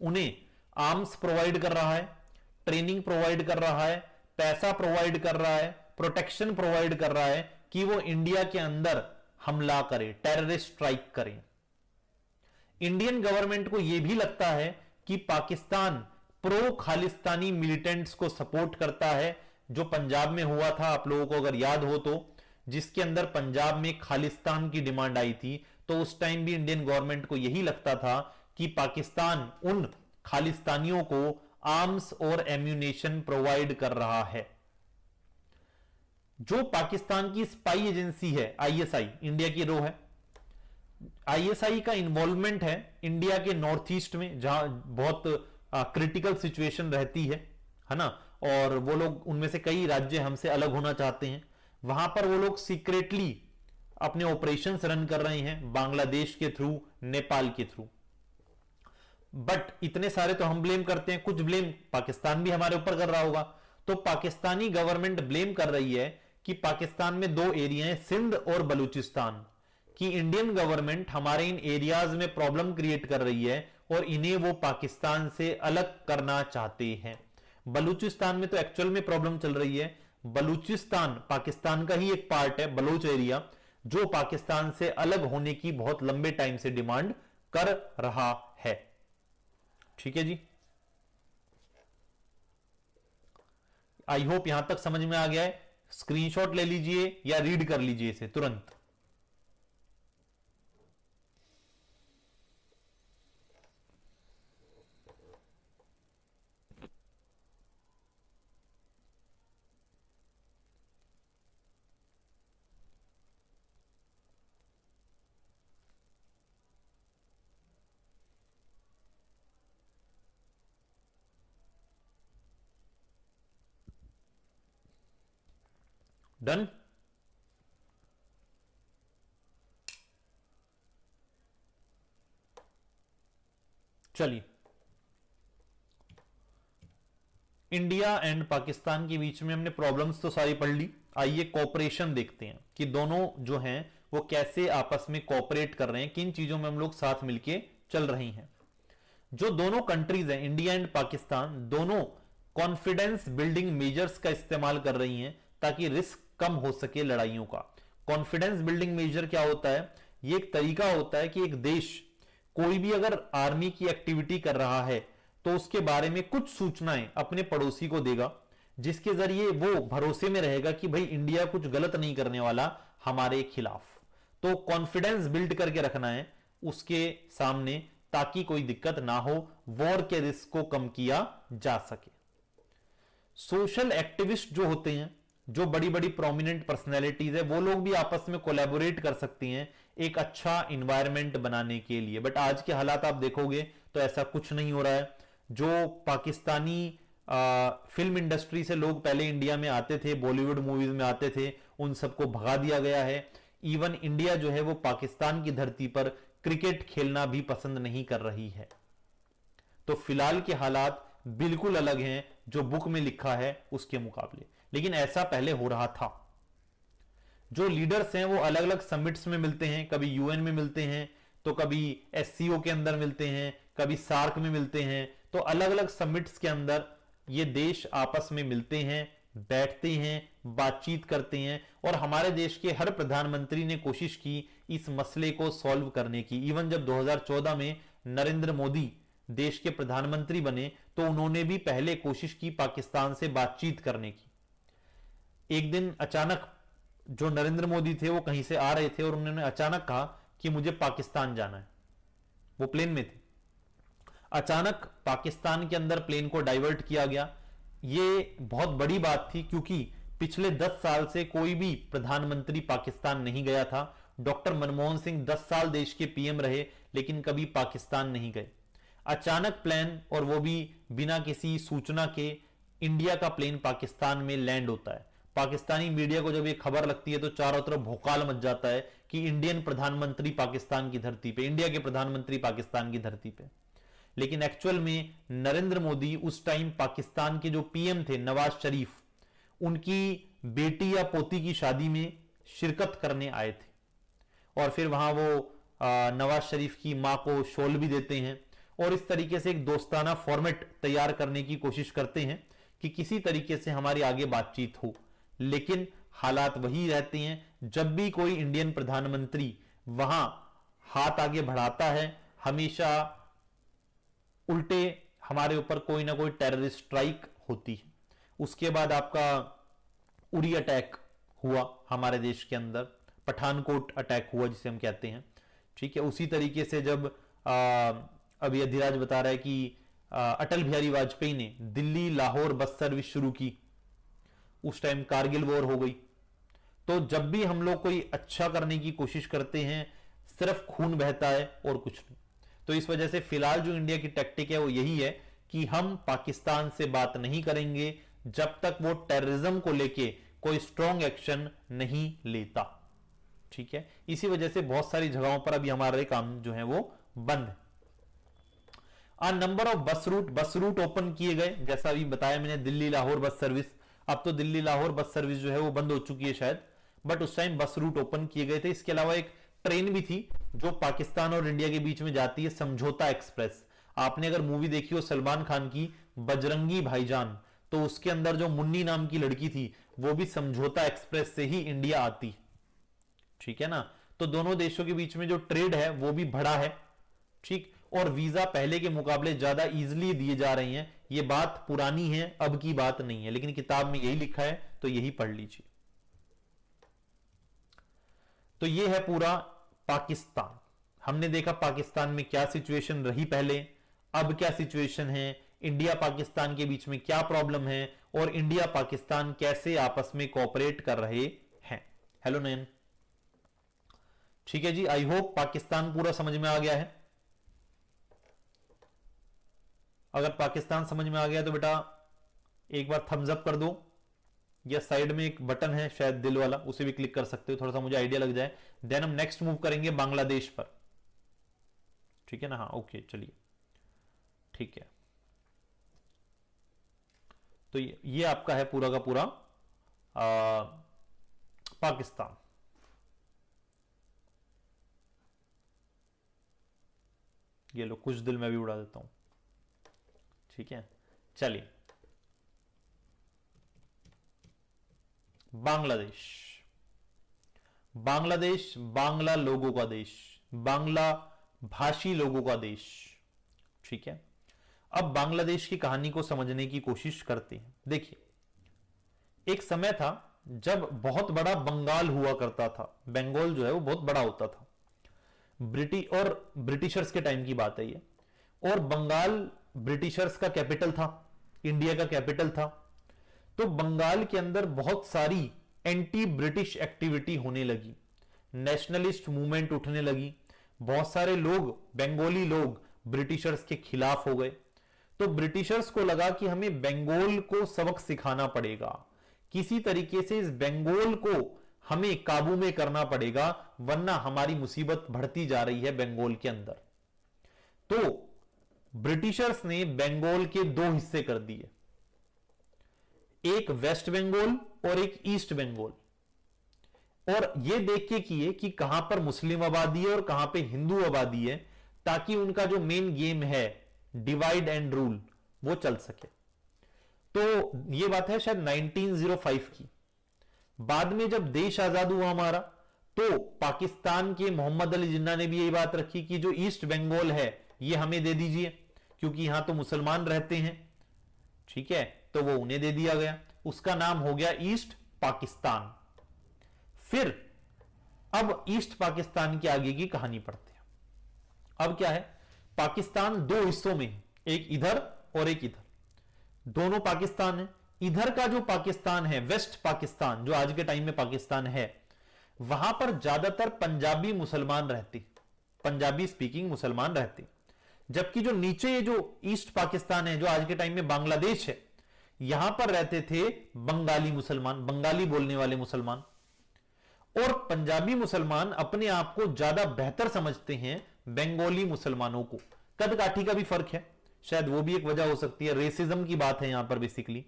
उन्हें आर्म्स प्रोवाइड कर रहा है, ट्रेनिंग प्रोवाइड कर रहा है, पैसा प्रोवाइड कर रहा है, प्रोटेक्शन प्रोवाइड कर रहा है कि वो इंडिया के अंदर हमला करे, टेररिस्ट स्ट्राइक करें। इंडियन गवर्नमेंट को यह भी लगता है कि पाकिस्तान प्रो खालिस्तानी मिलिटेंट्स को सपोर्ट करता है, जो पंजाब में हुआ था आप लोगों को अगर याद हो तो, जिसके अंदर पंजाब में खालिस्तान की डिमांड आई थी। तो उस टाइम भी इंडियन गवर्नमेंट को यही लगता था कि पाकिस्तान उन खालिस्तानियों को आर्म्स और एम्यूनेशन प्रोवाइड कर रहा है। जो पाकिस्तान की स्पाई एजेंसी है आईएसआई, इंडिया की रो है, आईएसआई का इन्वॉल्वमेंट है इंडिया के नॉर्थ ईस्ट में, जहां बहुत क्रिटिकल सिचुएशन रहती है ना, और वो लोग, उनमें से कई राज्य हमसे अलग होना चाहते हैं, वहां पर वो लोग सीक्रेटली अपने ऑपरेशंस रन कर रहे हैं, बांग्लादेश के थ्रू, नेपाल के थ्रू। बट इतने सारे तो हम ब्लेम करते हैं, कुछ ब्लेम पाकिस्तान भी हमारे ऊपर कर रहा होगा। तो पाकिस्तानी गवर्नमेंट ब्लेम कर रही है कि पाकिस्तान में दो एरिया हैं, सिंध और बलूचिस्तान, कि इंडियन गवर्नमेंट हमारे इन एरियाज में प्रॉब्लम क्रिएट कर रही है और इन्हें वो पाकिस्तान से अलग करना चाहते हैं। बलूचिस्तान में तो एक्चुअल में प्रॉब्लम चल रही है। बलूचिस्तान पाकिस्तान का ही एक पार्ट है, बलूच एरिया, जो पाकिस्तान से अलग होने की बहुत लंबे टाइम से डिमांड कर रहा है। ठीक है जी, आई होप यहां तक समझ में आ गया है। स्क्रीनशॉट ले लीजिए या रीड कर लीजिए इसे तुरंत। डन। चलिए, इंडिया एंड पाकिस्तान के बीच में हमने प्रॉब्लम्स तो सारी पढ़ ली। आइए कोऑपरेशन देखते हैं कि दोनों जो हैं वो कैसे आपस में कोऑपरेट कर रहे हैं, किन चीजों में हम लोग साथ मिलके चल रही हैं। जो दोनों कंट्रीज हैं इंडिया एंड पाकिस्तान, दोनों कॉन्फिडेंस बिल्डिंग मेजर्स का इस्तेमाल कर रही हैं ताकि रिस्क कम हो सके लड़ाइयों का। कॉन्फिडेंस बिल्डिंग मेजर क्या होता है? ये एक तरीका होता है कि एक देश कोई भी अगर आर्मी की एक्टिविटी कर रहा है तो उसके बारे में कुछ सूचनाएं अपने पड़ोसी को देगा, जिसके जरिए वो भरोसे में रहेगा कि भाई इंडिया कुछ गलत नहीं करने वाला हमारे खिलाफ। तो कॉन्फिडेंस बिल्ड करके रखना है उसके सामने ताकि कोई दिक्कत ना हो, वॉर के रिस्क को कम किया जा सके। सोशल एक्टिविस्ट जो होते हैं, जो बड़ी बड़ी प्रोमिनेंट पर्सनैलिटीज है, वो लोग भी आपस में कोलैबोरेट कर सकती हैं एक अच्छा इंवायरमेंट बनाने के लिए। बट आज के हालात आप देखोगे तो ऐसा कुछ नहीं हो रहा है। जो पाकिस्तानी फिल्म इंडस्ट्री से लोग पहले इंडिया में आते थे, बॉलीवुड मूवीज में आते थे, उन सबको भगा दिया गया है। इवन इंडिया जो है वो पाकिस्तान की धरती पर क्रिकेट खेलना भी पसंद नहीं कर रही है। तो फिलहाल के हालात बिल्कुल अलग हैं जो बुक में लिखा है उसके मुकाबले, लेकिन ऐसा पहले हो रहा था। जो लीडर्स हैं वो अलग अलग समिट्स में मिलते हैं, कभी यूएन में मिलते हैं, तो कभी एससीओ के अंदर मिलते हैं, कभी सार्क में मिलते हैं। तो अलग अलग समिट्स के अंदर ये देश आपस में मिलते हैं, बैठते हैं, बातचीत करते हैं, और हमारे देश के हर प्रधानमंत्री ने कोशिश की इस मसले को सॉल्व करने की। इवन जब 2014 में नरेंद्र मोदी देश के प्रधानमंत्री बने तो उन्होंने भी पहले कोशिश की पाकिस्तान से बातचीत करने की। एक दिन अचानक जो नरेंद्र मोदी थे वो कहीं से आ रहे थे और उन्होंने अचानक कहा कि मुझे पाकिस्तान जाना है। वो प्लेन में थे, अचानक पाकिस्तान के अंदर प्लेन को डाइवर्ट किया गया। ये बहुत बड़ी बात थी क्योंकि पिछले 10 साल से कोई भी प्रधानमंत्री पाकिस्तान नहीं गया था। डॉक्टर मनमोहन सिंह 10 साल देश के पीएम रहे लेकिन कभी पाकिस्तान नहीं गए। अचानक प्लेन, और वो भी बिना किसी सूचना के, इंडिया का प्लेन पाकिस्तान में लैंड होता है। पाकिस्तानी मीडिया को जब ये खबर लगती है तो चारों तरफ भौकाल मच जाता है कि इंडियन प्रधानमंत्री पाकिस्तान की धरती पे, इंडिया के प्रधानमंत्री पाकिस्तान की धरती पे। लेकिन एक्चुअल में नरेंद्र मोदी उस टाइम पाकिस्तान के जो पीएम थे नवाज शरीफ, उनकी बेटी या पोती की शादी में शिरकत करने आए थे। और फिर वहां वो नवाज शरीफ की मां को शॉल भी देते हैं और इस तरीके से एक दोस्ताना फॉर्मेट तैयार करने की कोशिश करते हैं कि किसी तरीके से हमारी आगे बातचीत हो। लेकिन हालात वही रहते हैं, जब भी कोई इंडियन प्रधानमंत्री वहां हाथ आगे बढ़ाता है हमेशा उल्टे हमारे ऊपर कोई ना कोई टेररिस्ट स्ट्राइक होती है। उसके बाद आपका उरी अटैक हुआ हमारे देश के अंदर, पठानकोट अटैक हुआ जिसे हम कहते हैं, ठीक है। उसी तरीके से जब अभी अधिराज बता रहा है कि अटल बिहारी वाजपेयी ने दिल्ली लाहौर बस सर्विस शुरू की, उस टाइम कारगिल वॉर हो गई। तो जब भी हम लोग कोई अच्छा करने की कोशिश करते हैं सिर्फ खून बहता है और कुछ नहीं। तो इस वजह से फिलहाल जो इंडिया की टैक्टिक है वो यही है कि हम पाकिस्तान से बात नहीं करेंगे जब तक वो टेररिज्म को लेके कोई स्ट्रॉन्ग एक्शन नहीं लेता, ठीक है। इसी वजह से बहुत सारी जगहों पर अभी हमारे काम जो है वो बंद है। Number of bus route open किए गए, जैसा अभी बताया मैंने, दिल्ली लाहौर बस सर्विस। अब तो दिल्ली लाहौर बस सर्विस जो है वो बंद हो चुकी है शायद, बट उस टाइम बस रूट ओपन किए गए थे। इसके अलावा एक ट्रेन भी थी जो पाकिस्तान और इंडिया के बीच में जाती है, समझौता एक्सप्रेस। आपने अगर मूवी देखी हो सलमान खान की बजरंगी भाईजान, तो उसके अंदर जो मुन्नी नाम की लड़की थी वो भी समझौता एक्सप्रेस से ही इंडिया आती, ठीक है ना। तो दोनों देशों के बीच में जो ट्रेड है वो भी बढ़ा है, ठीक। और वीजा पहले के मुकाबले ज्यादा इजीली दिए जा रहे हैं। ये बात पुरानी है, अब की बात नहीं है, लेकिन किताब में यही लिखा है तो यही पढ़ लीजिए। तो ये है पूरा पाकिस्तान। हमने देखा पाकिस्तान में क्या सिचुएशन रही पहले, अब क्या सिचुएशन है, इंडिया पाकिस्तान के बीच में क्या प्रॉब्लम है, और इंडिया पाकिस्तान कैसे आपस में कोऑपरेट कर रहे हैं। हेलो नयन, ठीक है जी। आई होप पाकिस्तान पूरा समझ में आ गया है। अगर पाकिस्तान समझ में आ गया तो बेटा एक बार थम्स अप कर दो, या साइड में एक बटन है शायद दिल वाला, उसे भी क्लिक कर सकते हो, थोड़ा सा मुझे आइडिया लग जाए। देन हम नेक्स्ट मूव करेंगे बांग्लादेश पर, ठीक है ना। हाँ ओके चलिए, ठीक है। तो ये आपका है पूरा का पूरा पाकिस्तान। ये लो कुछ दिल मैं भी उड़ा देता हूं, ठीक है। चलिए बांग्लादेश। बांग्लादेश बांग्ला लोगों का देश, बांग्ला भाषी लोगों का देश, ठीक है। अब बांग्लादेश की कहानी को समझने की कोशिश करते हैं। देखिए एक समय था जब बहुत बड़ा बंगाल हुआ करता था, बंगाल जो है वो बहुत बड़ा होता था। ब्रिटिशर्स के टाइम की बात है ये, और बंगाल ब्रिटिशर्स का कैपिटल था, इंडिया का कैपिटल था। तो बंगाल के अंदर बहुत सारी एंटी ब्रिटिश एक्टिविटी होने लगी, नेशनलिस्ट मूवमेंट उठने लगी, बहुत सारे लोग बंगाली लोग ब्रिटिशर्स के खिलाफ हो गए। तो ब्रिटिशर्स को लगा कि हमें बंगाल को सबक सिखाना पड़ेगा, किसी तरीके से इस बंगाल को हमें काबू में करना पड़ेगा, वरना हमारी मुसीबत बढ़ती जा रही है बंगाल के अंदर। तो ब्रिटिशर्स ने बंगाल के दो हिस्से कर दिए, एक वेस्ट बंगाल और एक ईस्ट बंगाल, और यह देख के किए कि कहां पर मुस्लिम आबादी है और कहां पे हिंदू आबादी है, ताकि उनका जो मेन गेम है डिवाइड एंड रूल वो चल सके। तो यह बात है शायद 1905 की। बाद में जब देश आजाद हुआ हमारा, तो पाकिस्तान के मोहम्मद अली जिन्ना ने भी यही बात रखी कि जो ईस्ट बंगाल है ये हमें दे दीजिए, क्योंकि यहां तो मुसलमान रहते हैं, ठीक है। तो वो उन्हें दे दिया गया, उसका नाम हो गया ईस्ट पाकिस्तान। फिर अब ईस्ट पाकिस्तान के आगे की कहानी पढ़ते हैं। अब क्या है, पाकिस्तान दो हिस्सों में, एक इधर और एक इधर, दोनों पाकिस्तान है। इधर का जो पाकिस्तान है, वेस्ट पाकिस्तान, जो आज के टाइम में पाकिस्तान है, वहां पर ज्यादातर पंजाबी मुसलमान रहते, पंजाबी स्पीकिंग मुसलमान रहते। जबकि जो नीचे जो ईस्ट पाकिस्तान है, जो आज के टाइम में बांग्लादेश है, यहां पर रहते थे बंगाली मुसलमान, बंगाली बोलने वाले मुसलमान। और पंजाबी मुसलमान अपने आप को ज्यादा बेहतर समझते हैं बंगाली मुसलमानों को। कद काठी का भी फर्क है, शायद वो भी एक वजह हो सकती है, रेसिज्म की बात है यहां पर बेसिकली।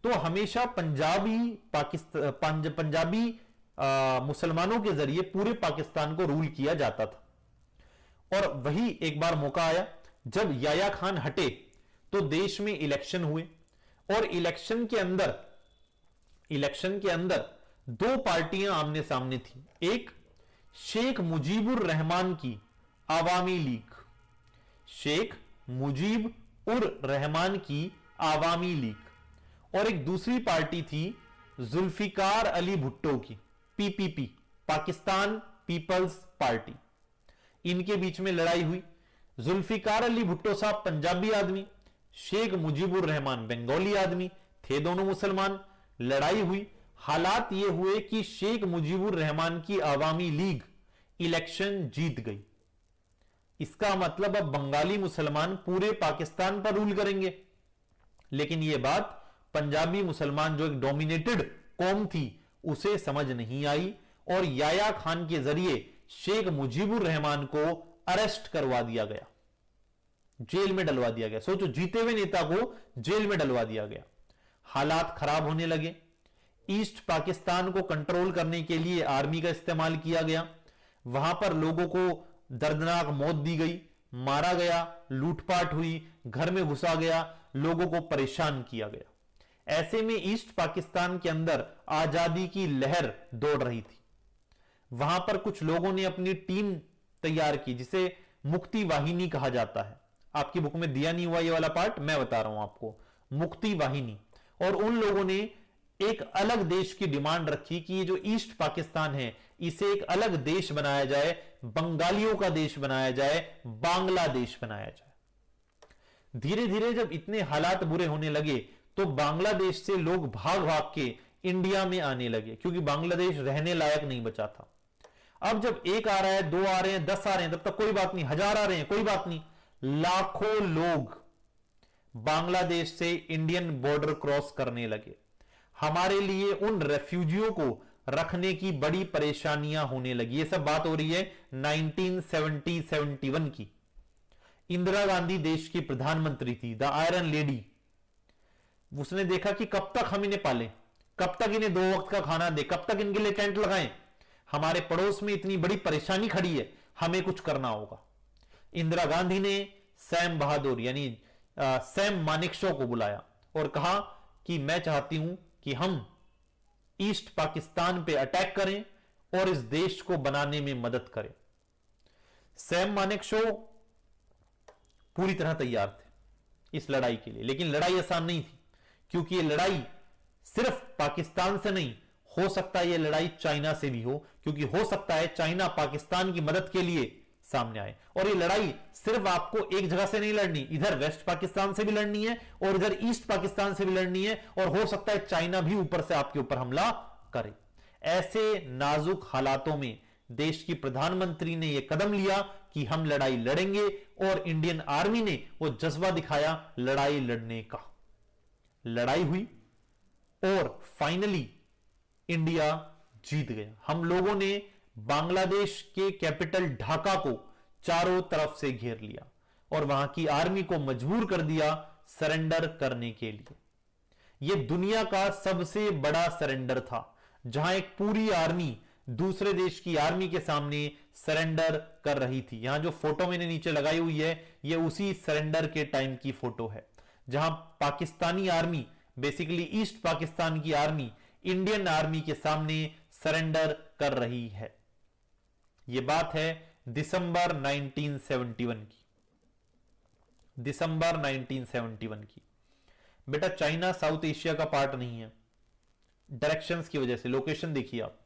तो हमेशा पंजाबी मुसलमानों के जरिए पूरे पाकिस्तान को रूल किया जाता था। और वही एक बार मौका आया जब याया खान हटे, तो देश में इलेक्शन हुए, और इलेक्शन के अंदर दो पार्टियां आमने सामने थी। एक शेख मुजीबुर रहमान की आवामी लीग, शेख मुजीब उर रहमान की आवामी लीग, और एक दूसरी पार्टी थी जुल्फिकार अली भुट्टो की, पीपीपी, पाकिस्तान पीपल्स पार्टी। इनके बीच में लड़ाई हुई। जुल्फिकार अली भुट्टो साहब पंजाबी आदमी, शेख मुजीबुर रहमान बंगाली आदमी थे, दोनों मुसलमान। लड़ाई हुई, हालात ये हुए कि शेख मुजीबुर रहमान की आवामी लीग इलेक्शन जीत गई। इसका मतलब अब बंगाली मुसलमान पूरे पाकिस्तान पर रूल करेंगे। लेकिन यह बात पंजाबी मुसलमान, जो एक डोमिनेटेड कौम थी, उसे समझ नहीं आई, और याया खान के जरिए शेख मुजीबुर रहमान को अरेस्ट करवा दिया गया, जेल में डलवा दिया गया। सोचो, जीते हुए नेता को जेल में डलवा दिया गया। हालात खराब होने लगे। ईस्ट पाकिस्तान को कंट्रोल करने के लिए आर्मी का इस्तेमाल किया गया। वहां पर लोगों को दर्दनाक मौत दी गई, मारा गया, लूटपाट हुई, घर में घुसा गया, लोगों को परेशान किया गया। ऐसे में ईस्ट पाकिस्तान के अंदर आजादी की लहर दौड़ रही थी। वहां पर कुछ लोगों ने अपनी टीम तैयार की जिसे मुक्ति वाहिनी कहा जाता है। आपकी बुक में दिया नहीं हुआ ये वाला पार्ट, मैं बता रहा हूं आपको, मुक्ति वाहिनी। और उन लोगों ने एक अलग देश की डिमांड रखी कि ये जो ईस्ट पाकिस्तान है इसे एक अलग देश बनाया जाए, बंगालियों का देश बनाया जाए, बांग्लादेश बनाया जाए। धीरे धीरे जब इतने हालात बुरे होने लगे तो बांग्लादेश से लोग भाग भाग के इंडिया में आने लगे, क्योंकि बांग्लादेश रहने लायक नहीं बचा था। अब जब एक आ रहा है, दो आ रहे हैं, 10 आ रहे हैं, तब तक कोई बात नहीं, 1000 आ रहे हैं, कोई बात नहीं, लाखों लोग बांग्लादेश से इंडियन बॉर्डर क्रॉस करने लगे। हमारे लिए उन रेफ्यूजियों को रखने की बड़ी परेशानियां होने लगी। ये सब बात हो रही है 1970-71 की। इंदिरा गांधी देश की प्रधानमंत्री थी, द आयरन लेडी। उसने देखा कि कब तक हम इन्हें पालें, कब तक इन्हें 2 वक्त का खाना दे, कब तक इनके लिए टेंट लगाएं, हमारे पड़ोस में इतनी बड़ी परेशानी खड़ी है, हमें कुछ करना होगा। इंदिरा गांधी ने सैम बहादुर यानी सैम मानेकशॉ को बुलाया और कहा कि मैं चाहती हूं कि हम ईस्ट पाकिस्तान पे अटैक करें और इस देश को बनाने में मदद करें। सैम मानेकशॉ पूरी तरह तैयार थे इस लड़ाई के लिए, लेकिन लड़ाई आसान नहीं थी, क्योंकि यह लड़ाई सिर्फ पाकिस्तान से नहीं, हो सकता है यह लड़ाई चाइना से भी हो, क्योंकि हो सकता है चाइना पाकिस्तान की मदद के लिए सामने आए। और ये लड़ाई सिर्फ आपको एक जगह से नहीं लड़नी, इधर वेस्ट पाकिस्तान से भी लड़नी है और इधर ईस्ट पाकिस्तान से भी लड़नी है, और हो सकता है चाइना भी ऊपर से आपके ऊपर हमला करे। ऐसे नाजुक हालातों में देश की प्रधानमंत्री ने यह कदम लिया कि हम लड़ाई लड़ेंगे, और इंडियन आर्मी ने वो जज्बा दिखाया लड़ाई लड़ने का। लड़ाई हुई और फाइनली इंडिया जीत गया। हम लोगों ने बांग्लादेश के कैपिटल ढाका को चारों तरफ से घेर लिया और वहां की आर्मी को मजबूर कर दिया सरेंडर करने के लिए। यह दुनिया का सबसे बड़ा सरेंडर था, जहां एक पूरी आर्मी दूसरे देश की आर्मी के सामने सरेंडर कर रही थी। यहां जो फोटो मैंने नीचे लगाई हुई है, यह उसी सरेंडर के टाइम की फोटो है, जहां Pakistani army, basically east Pakistan की आर्मी इंडियन आर्मी के सामने सरेंडर कर रही है। यह बात है दिसंबर 1971 की, दिसंबर 1971 की। बेटा चाइना साउथ एशिया का पार्ट नहीं है, डायरेक्शंस की वजह से। लोकेशन देखिए आप।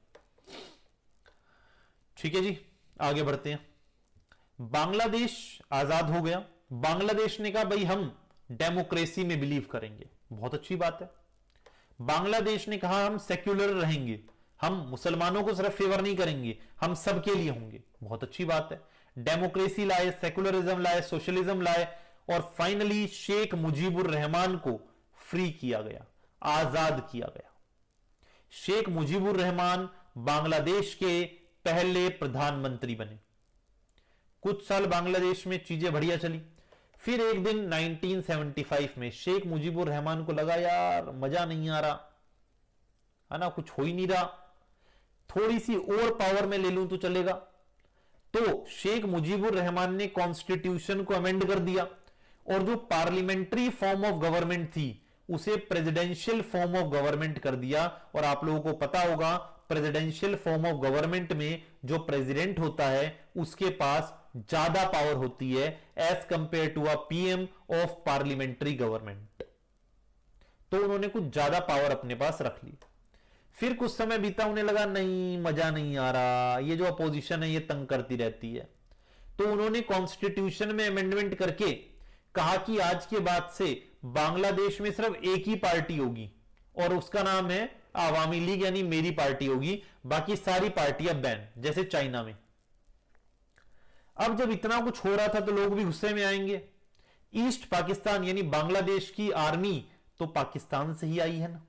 ठीक है जी, आगे बढ़ते हैं। बांग्लादेश आजाद हो गया। बांग्लादेश ने कहा भाई हम डेमोक्रेसी में बिलीव करेंगे, बहुत अच्छी बात है। बांग्लादेश ने कहा हम सेक्युलर रहेंगे, हम मुसलमानों को सिर्फ फेवर नहीं करेंगे, हम सबके लिए होंगे, बहुत अच्छी बात है। डेमोक्रेसी लाए, सेक्युलरिज्म लाए, सोशलिज्म लाए, और फाइनली शेख मुजीबुर रहमान को फ्री किया गया, आजाद किया गया। शेख मुजीबुर रहमान बांग्लादेश के पहले प्रधानमंत्री बने। कुछ साल बांग्लादेश में चीजें बढ़िया चली। फिर एक दिन 1975 में शेख मुजीबुर रहमान को लगा यार मजा नहीं आ रहा है ना, कुछ हो ही नहीं रहा, थोड़ी सी और पावर में ले लूं तो चलेगा। तो शेख मुजीबुर रहमान ने कॉन्स्टिट्यूशन को अमेंड कर दिया और जो पार्लियामेंट्री फॉर्म ऑफ गवर्नमेंट थी उसे प्रेसिडेंशियल फॉर्म ऑफ गवर्नमेंट कर दिया। और आप लोगों को पता होगा प्रेसिडेंशियल फॉर्म ऑफ गवर्नमेंट में जो प्रेसिडेंट होता है उसके पास ज्यादा पावर होती है as compared to a PM of parliamentary government. तो उन्होंने कुछ ज्यादा पावर अपने पास रख ली। फिर कुछ समय बीता, उन्हें लगा नहीं मजा नहीं आ रहा, ये जो अपोजिशन है ये तंग करती रहती है। तो उन्होंने कॉन्स्टिट्यूशन में अमेंडमेंट करके कहा कि आज के बाद से बांग्लादेश में सिर्फ एक ही पार्टी होगी और उसका नाम है आवामी लीग, यानी मेरी पार्टी होगी, बाकी सारी पार्टियां बैन, जैसे चाइना में। अब जब इतना कुछ हो रहा था तो लोग भी गुस्से में आएंगे। ईस्ट पाकिस्तान यानी बांग्लादेश की आर्मी तो पाकिस्तान से ही आई है ना,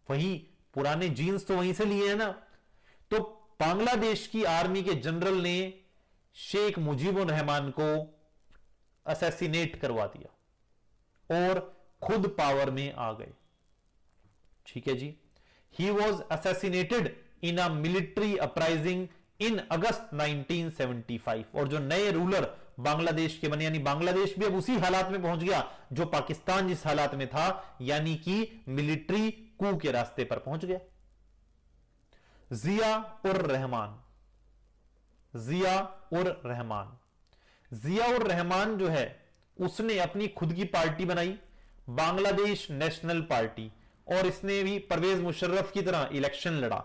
वही पुराने जीन्स तो वहीं से लिए हैं ना। तो बांग्लादेश की आर्मी के जनरल ने शेख मुजीबुर रहमान को असैसिनेट करवा दिया और खुद पावर में आ गए। ठीक है जी, he was assassinated in a military uprising in August 1975। और जो नए रूलर बांग्लादेश के बने, यानी बांग्लादेश भी अब उसी हालात में पहुंच गया जो पाकिस्तान जिस हालात में था, यानी कि मिलिट्री कू के रास्ते पर पहुंच गया। जिया उर रहमान, जिया उर रहमान, जिया उर रहमान जो है उसने अपनी खुद की पार्टी बनाई, बांग्लादेश नेशनल पार्टी, और इसने भी परवेज मुशर्रफ की तरह इलेक्शन लड़ा।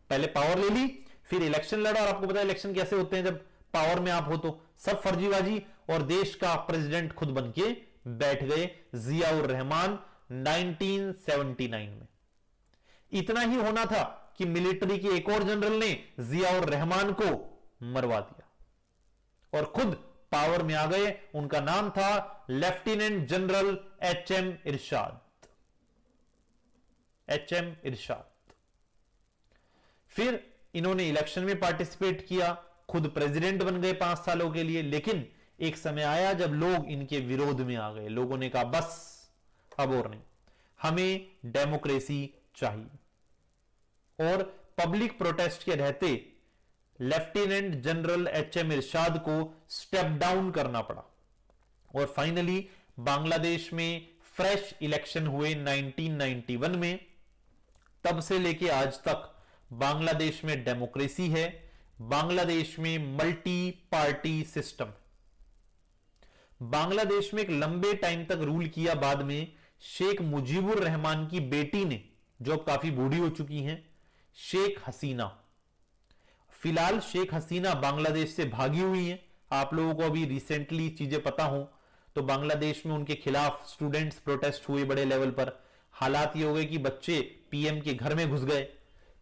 पहले पावर ले ली, फिर इलेक्शन लड़ा। और आपको पता है इलेक्शन कैसे होते हैं, जब पावर में आप हो तो सब फर्जीबाजी, और देश का प्रेसिडेंट खुद बन के बैठ गए जिया उर रहमान 1979 में। इतना ही होना था कि मिलिट्री के एक और जनरल ने जिया उर रहमान को मरवा दिया और खुद पावर में आ गए। उनका नाम था लेफ्टिनेंट जनरल एचएम इरशाद, एचएम इरशाद। फिर इन्होंने इलेक्शन में पार्टिसिपेट किया, खुद प्रेसिडेंट बन गए 5 सालों के लिए। लेकिन एक समय आया जब लोग इनके विरोध में आ गए। लोगों ने कहा बस अब और नहीं, हमें डेमोक्रेसी चाहिए। और पब्लिक प्रोटेस्ट के रहते लेफ्टिनेंट जनरल एचएम इरशाद को स्टेप डाउन करना पड़ा और फाइनली बांग्लादेश में फ्रेश इलेक्शन हुए 1991 में। तब से लेके आज तक बांग्लादेश में डेमोक्रेसी है, बांग्लादेश में मल्टी पार्टी सिस्टम। बांग्लादेश में एक लंबे टाइम तक रूल किया बाद में शेख मुजीबुर रहमान की बेटी ने, जो अब काफी बूढ़ी हो चुकी हैं, शेख हसीना। फिलहाल शेख हसीना बांग्लादेश से भागी हुई हैं। आप लोगों को अभी रिसेंटली चीजें पता हो तो बांग्लादेश में उनके खिलाफ स्टूडेंट्स प्रोटेस्ट हुए बड़े लेवल पर। हालात ये हो गए कि बच्चे पीएम के घर में घुस गए,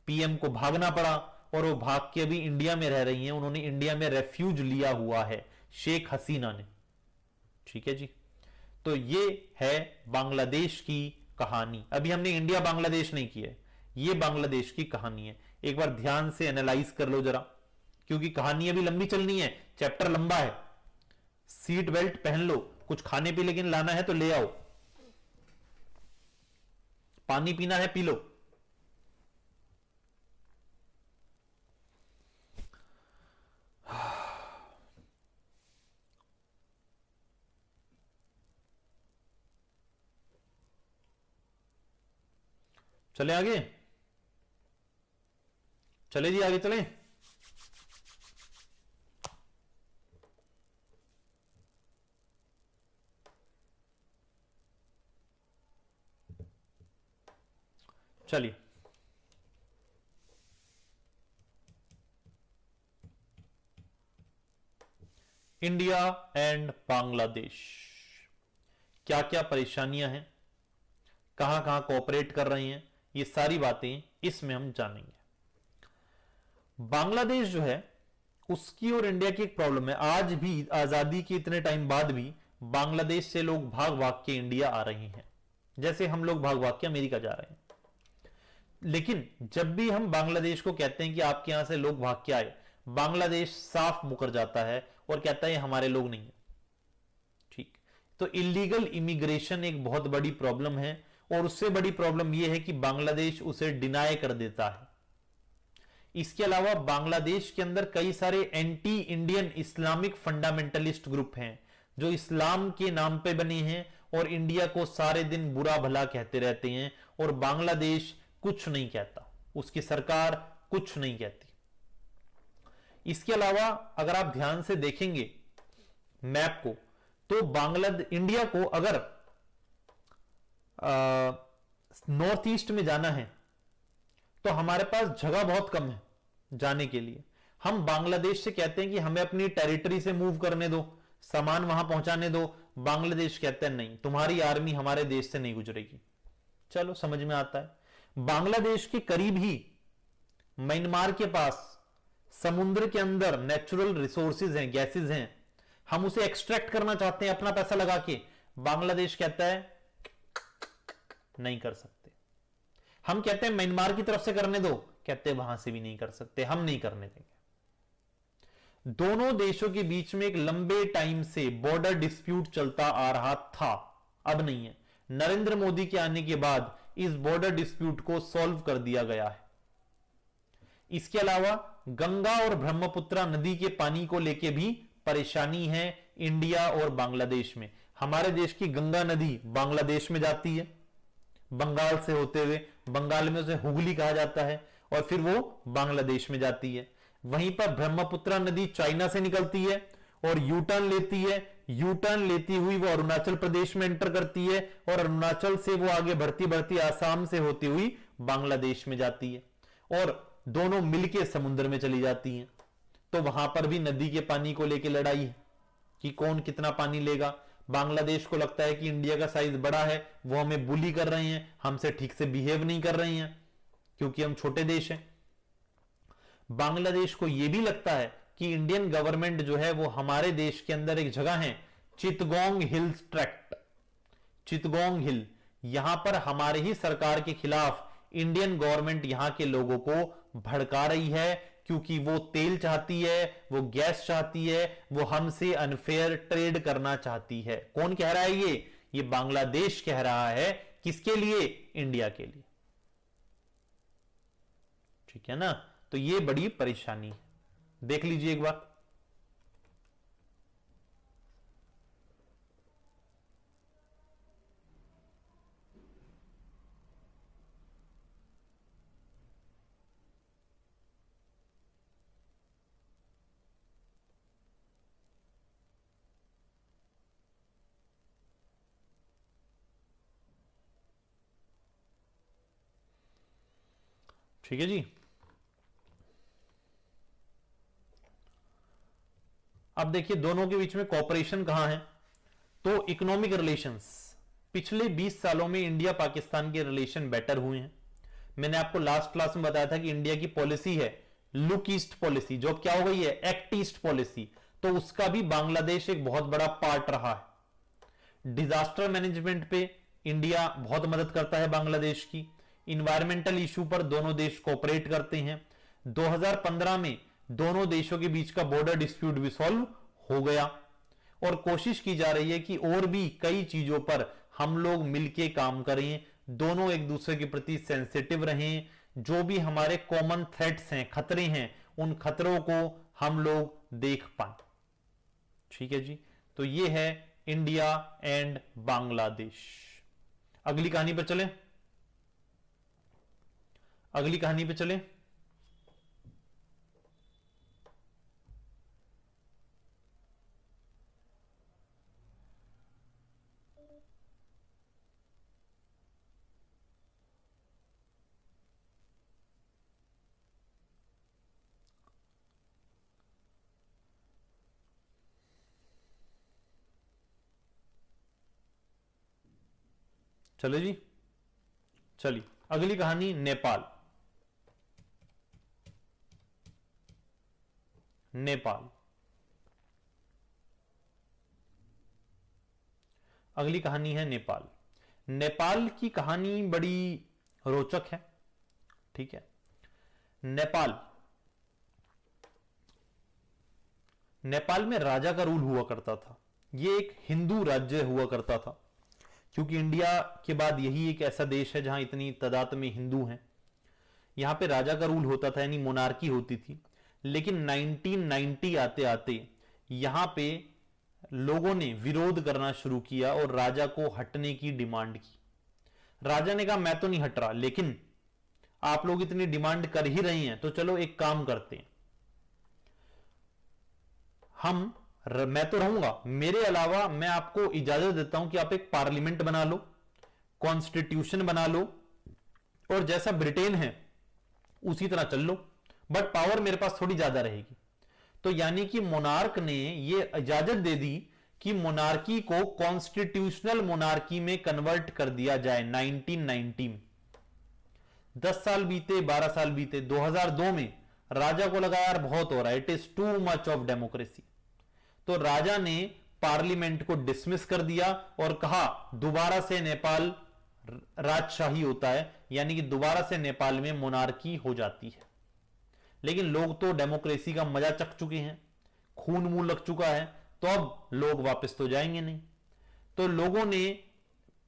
पीएम को भागना पड़ा और वो भाग के अभी इंडिया में रह रही हैं। उन्होंने इंडिया में रेफ्यूज लिया हुआ है शेख हसीना ने। ठीक है जी, तो ये है बांग्लादेश की कहानी। अभी हमने इंडिया बांग्लादेश नहीं की है, ये बांग्लादेश की कहानी है। एक बार ध्यान से एनालाइज कर लो जरा, क्योंकि कहानी अभी लंबी चलनी है, चैप्टर लंबा है। सीट बेल्ट पहन लो, कुछ खाने पीने के लाना है तो ले आओ, पानी पीना है पी लो। चले आगे, चले जी आगे चलें। चलिए, इंडिया एंड बांग्लादेश, क्या क्या परेशानियां हैं, कहां कहां कोऑपरेट कर रही हैं, ये सारी बातें इसमें हम जानेंगे। बांग्लादेश जो है उसकी और इंडिया की एक प्रॉब्लम है। आज भी आजादी के इतने टाइम बाद भी बांग्लादेश से लोग भाग भाग के इंडिया आ रहे हैं, जैसे हम लोग भाग भाग के अमेरिका जा रहे हैं। लेकिन जब भी हम बांग्लादेश को कहते हैं कि आपके यहां से लोग भाग के आए, बांग्लादेश साफ मुकर जाता है और कहता है हमारे लोग नहीं है। ठीक, तो इलीगल इमिग्रेशन एक बहुत बड़ी प्रॉब्लम है और उससे बड़ी प्रॉब्लम यह है कि बांग्लादेश उसे डिनाई कर देता है। इसके अलावा बांग्लादेश के अंदर कई सारे anti Indian Islamic fundamentalist group हैं जो इस्लाम के नाम पे बने हैं और इंडिया को सारे दिन बुरा भला कहते रहते हैं और बांग्लादेश कुछ नहीं कहता, उसकी सरकार कुछ नहीं कहती। इसके अलावा अगर आप ध्यान से देखेंगे मैप को तो इंडिया को अगर नॉर्थ ईस्ट में जाना है तो हमारे पास जगह बहुत कम है जाने के लिए। हम बांग्लादेश से कहते हैं कि हमें अपनी टेरिटरी से मूव करने दो, सामान वहां पहुंचाने दो। बांग्लादेश कहते हैं नहीं, तुम्हारी आर्मी हमारे देश से नहीं गुजरेगी। चलो समझ में आता है। बांग्लादेश के करीब ही म्यांमार के पास समुद्र के अंदर नेचुरल रिसोर्सेज हैं, गैसेज हैं, हम उसे एक्सट्रैक्ट करना चाहते हैं अपना पैसा लगा के। बांग्लादेश कहता है नहीं कर सकते। हम कहते हैं म्यांमार की तरफ से करने दो, कहते हैं वहां से भी नहीं कर सकते, हम नहीं करने देंगे। दोनों देशों के बीच में एक लंबे टाइम से बॉर्डर डिस्प्यूट चलता आ रहा था, अब नहीं है। नरेंद्र मोदी के आने के बाद इस बॉर्डर डिस्प्यूट को सॉल्व कर दिया गया है। इसके अलावा गंगा और ब्रह्मपुत्रा नदी के पानी को लेके भी परेशानी है इंडिया और बांग्लादेश में। हमारे देश की गंगा नदी बांग्लादेश में जाती है बंगाल से होते हुए, बंगाल में उसे हुगली कहा जाता है, और फिर वो बांग्लादेश में जाती है। वहीं पर ब्रह्मपुत्रा नदी चाइना से निकलती है और यू टर्न लेती है, यू टर्न लेती हुई वो अरुणाचल प्रदेश में एंटर करती है, और अरुणाचल से वो आगे बढ़ती बढ़ती आसाम से होती हुई बांग्लादेश में जाती है, और दोनों मिलके समुद्र में चली जाती हैं। तो वहां पर भी नदी के पानी को लेकर लड़ाई है कि कौन कितना पानी लेगा। बांग्लादेश को लगता है कि इंडिया का साइज बड़ा है, वो हमें बुली कर रहे हैं, हमसे ठीक से बिहेव नहीं कर रहे हैं क्योंकि हम छोटे देश हैं। बांग्लादेश को यह भी लगता है कि इंडियन गवर्नमेंट जो है वो हमारे देश के अंदर एक जगह है चितगोंग हिल्स ट्रैक्ट, चितगोंग हिल, यहां पर हमारे ही सरकार के खिलाफ इंडियन गवर्नमेंट यहां के लोगों को भड़का रही है क्योंकि वो तेल चाहती है, वो गैस चाहती है, वो हमसे अनफेयर ट्रेड करना चाहती है। कौन कह रहा है ये बांग्लादेश कह रहा है। किसके लिए? इंडिया के लिए। ठीक है ना, तो ये बड़ी परेशानी है। देख लीजिए एक बार, ठीक है जी। अब देखिए दोनों के बीच में कॉपरेशन कहां है, तो इकोनॉमिक रिलेशंस, पिछले 20 सालों में इंडिया पाकिस्तान के रिलेशन बेटर हुए हैं। मैंने आपको लास्ट क्लास में बताया था कि इंडिया की पॉलिसी है लुक ईस्ट पॉलिसी, जो क्या हो गई है एक्ट ईस्ट पॉलिसी, तो उसका भी बांग्लादेश एक बहुत बड़ा पार्ट रहा है। डिजास्टर मैनेजमेंट पे इंडिया बहुत मदद करता है बांग्लादेश की। इन्वायरमेंटल इशू पर दोनों देश कोऑपरेट करते हैं। 2015 में दोनों देशों के बीच का बॉर्डर डिस्प्यूट भी सॉल्व हो गया, और कोशिश की जा रही है कि और भी कई चीजों पर हम लोग मिलके काम करें, दोनों एक दूसरे के प्रति सेंसिटिव रहें, जो भी हमारे कॉमन थ्रेट्स हैं, खतरे हैं, उन खतरों को हम लोग देख पाए। ठीक है जी, तो ये है इंडिया एंड बांग्लादेश। अगली कहानी पर चलें, अगली कहानी पे चलें। चलो जी, चलिए अगली कहानी नेपाल। नेपाल, अगली कहानी है नेपाल। नेपाल की कहानी बड़ी रोचक है। ठीक है, नेपाल, नेपाल में राजा का रूल हुआ करता था। यह एक हिंदू राज्य हुआ करता था, क्योंकि इंडिया के बाद यही एक ऐसा देश है जहां इतनी तादाद में हिंदू हैं। यहां पे राजा का रूल होता था, यानी मोनार्की होती थी। लेकिन 1990 आते आते यहां पे लोगों ने विरोध करना शुरू किया और राजा को हटने की डिमांड की। राजा ने कहा मैं तो नहीं हट रहा, लेकिन आप लोग इतनी डिमांड कर ही रहे हैं तो चलो एक काम करते हैं, मैं तो रहूंगा, मेरे अलावा मैं आपको इजाजत देता हूं कि आप एक पार्लियामेंट बना लो, कॉन्स्टिट्यूशन बना लो, और जैसा ब्रिटेन है उसी तरह चल लो, बट पावर मेरे पास थोड़ी ज्यादा रहेगी। तो यानी कि मोनार्क ने यह इजाजत दे दी कि मोनार्की को कॉन्स्टिट्यूशनल मोनार्की में कन्वर्ट कर दिया जाए 1990 में। 10 साल बीते, 12 साल बीते, 2002 में राजा को लगा यार बहुत हो रहा है, it is too much of democracy. तो राजा ने पार्लियामेंट को डिसमिस कर दिया और कहा दोबारा से नेपाल राजशाही होता है, यानी कि दोबारा से नेपाल में मोनार्की हो जाती है। लेकिन लोग तो डेमोक्रेसी का मजा चख चुके हैं, खून मुंह लग चुका है, तो अब लोग वापस तो जाएंगे नहीं। तो लोगों ने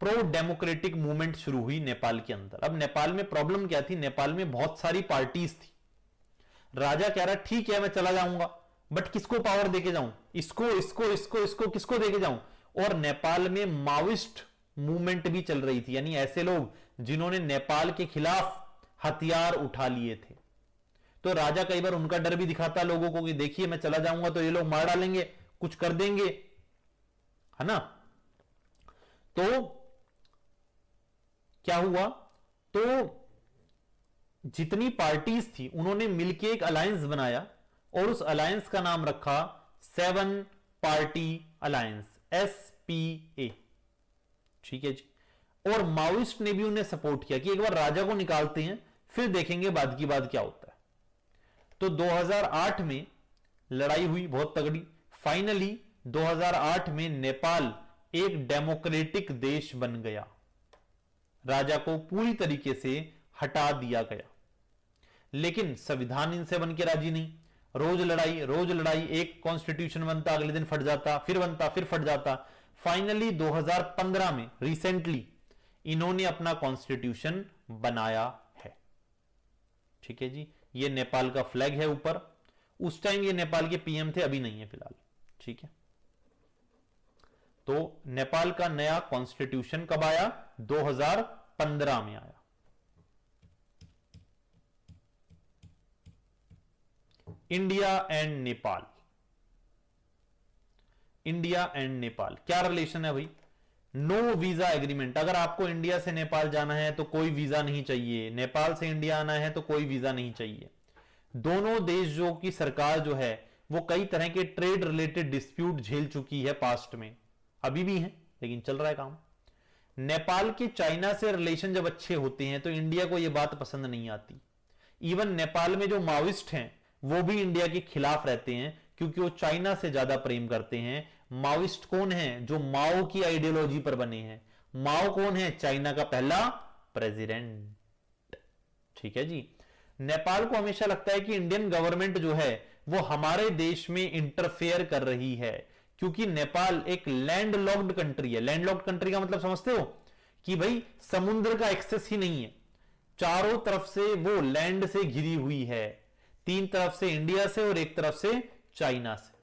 प्रो डेमोक्रेटिक मूवमेंट शुरू हुई नेपाल के अंदर। अब नेपाल में प्रॉब्लम क्या थी, नेपाल में बहुत सारी पार्टीज थी। राजा कह रहा ठीक है मैं चला जाऊंगा, बट किसको पावर देके जाऊं, इसको इसको इसको इसको किसको देके जाऊं। और नेपाल में माओइस्ट मूवमेंट भी चल रही थी, यानी ऐसे लोग जिन्होंने नेपाल के खिलाफ हथियार उठा लिए थे। तो राजा कई बार उनका डर भी दिखाता लोगों को कि देखिए मैं चला जाऊंगा तो ये लोग मार डालेंगे, कुछ कर देंगे, है ना। तो क्या हुआ, तो जितनी पार्टीज थी उन्होंने मिलकर एक अलायंस बनाया और उस अलायंस का नाम रखा 7 पार्टी अलायंस, SPA। ठीक है जी। और माओइस्ट ने भी उन्हें सपोर्ट किया कि एक बार राजा को निकालते हैं फिर देखेंगे बाद की बात क्या होता है। तो 2008 में लड़ाई हुई बहुत तगड़ी। फाइनली 2008 में नेपाल एक डेमोक्रेटिक देश बन गया, राजा को पूरी तरीके से हटा दिया गया। लेकिन संविधान इनसे बन के राजी नहीं, रोज लड़ाई, एक कॉन्स्टिट्यूशन बनता, अगले दिन फट जाता, फिर बनता, फिर फट जाता। फाइनली 2015 में रिसेंटली इन्होंने अपना कॉन्स्टिट्यूशन बनाया है। ठीक है जी। ये नेपाल का फ्लैग है ऊपर। उस टाइम ये नेपाल के पीएम थे, अभी नहीं है फिलहाल। ठीक है। तो नेपाल का नया कॉन्स्टिट्यूशन कब आया, 2015 में आया। India and Nepal, India and Nepal क्या रिलेशन है भाई, नो वीजा एग्रीमेंट। अगर आपको इंडिया से नेपाल जाना है तो कोई वीजा नहीं चाहिए, नेपाल से इंडिया आना है तो कोई वीजा नहीं चाहिए। दोनों देश जो की सरकार जो है वो कई तरह के ट्रेड रिलेटेड डिस्प्यूट झेल चुकी है पास्ट में, अभी भी है लेकिन चल रहा है काम। नेपाल के चाइना से रिलेशन जब अच्छे होते हैं तो इंडिया को यह बात पसंद नहीं आती। इवन नेपाल में जो माओइस्ट हैं वो भी इंडिया के खिलाफ रहते हैं क्योंकि वो चाइना से ज्यादा प्रेम करते हैं। माओइस्ट कौन है, जो माओ की आइडियोलॉजी पर बने हैं। माओ कौन है, चाइना का पहला प्रेसिडेंट। ठीक है जी। नेपाल को हमेशा लगता है कि इंडियन गवर्नमेंट जो है वो हमारे देश में इंटरफेयर कर रही है, क्योंकि नेपाल एक लैंड लॉक्ड कंट्री है। लैंड लॉक्ड कंट्री का मतलब समझते हो कि भाई समुद्र का एक्सेस ही नहीं है, चारों तरफ से वो लैंड से घिरी हुई है, 3 तरफ से इंडिया से और 1 तरफ से चाइना से।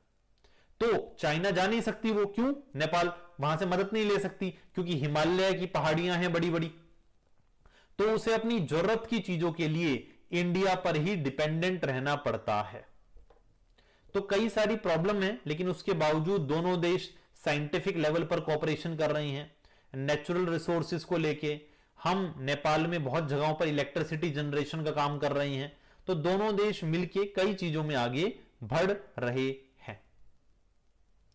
तो चाइना जा नहीं सकती वो, क्यों, नेपाल वहां से मदद नहीं ले सकती क्योंकि हिमालय की पहाड़ियां हैं बड़ी बड़ी। तो उसे अपनी जरूरत की चीजों के लिए इंडिया पर ही डिपेंडेंट रहना पड़ता है। तो कई सारी प्रॉब्लम है, लेकिन उसके बावजूद दोनों देश साइंटिफिक लेवल पर कोऑपरेशन कर रहे हैं। नेचुरल रिसोर्सेज को लेके हम नेपाल में बहुत जगहों पर इलेक्ट्रिसिटी जनरेशन का काम कर रहे हैं। तो दोनों देश मिलके कई चीजों में आगे बढ़ रहे हैं।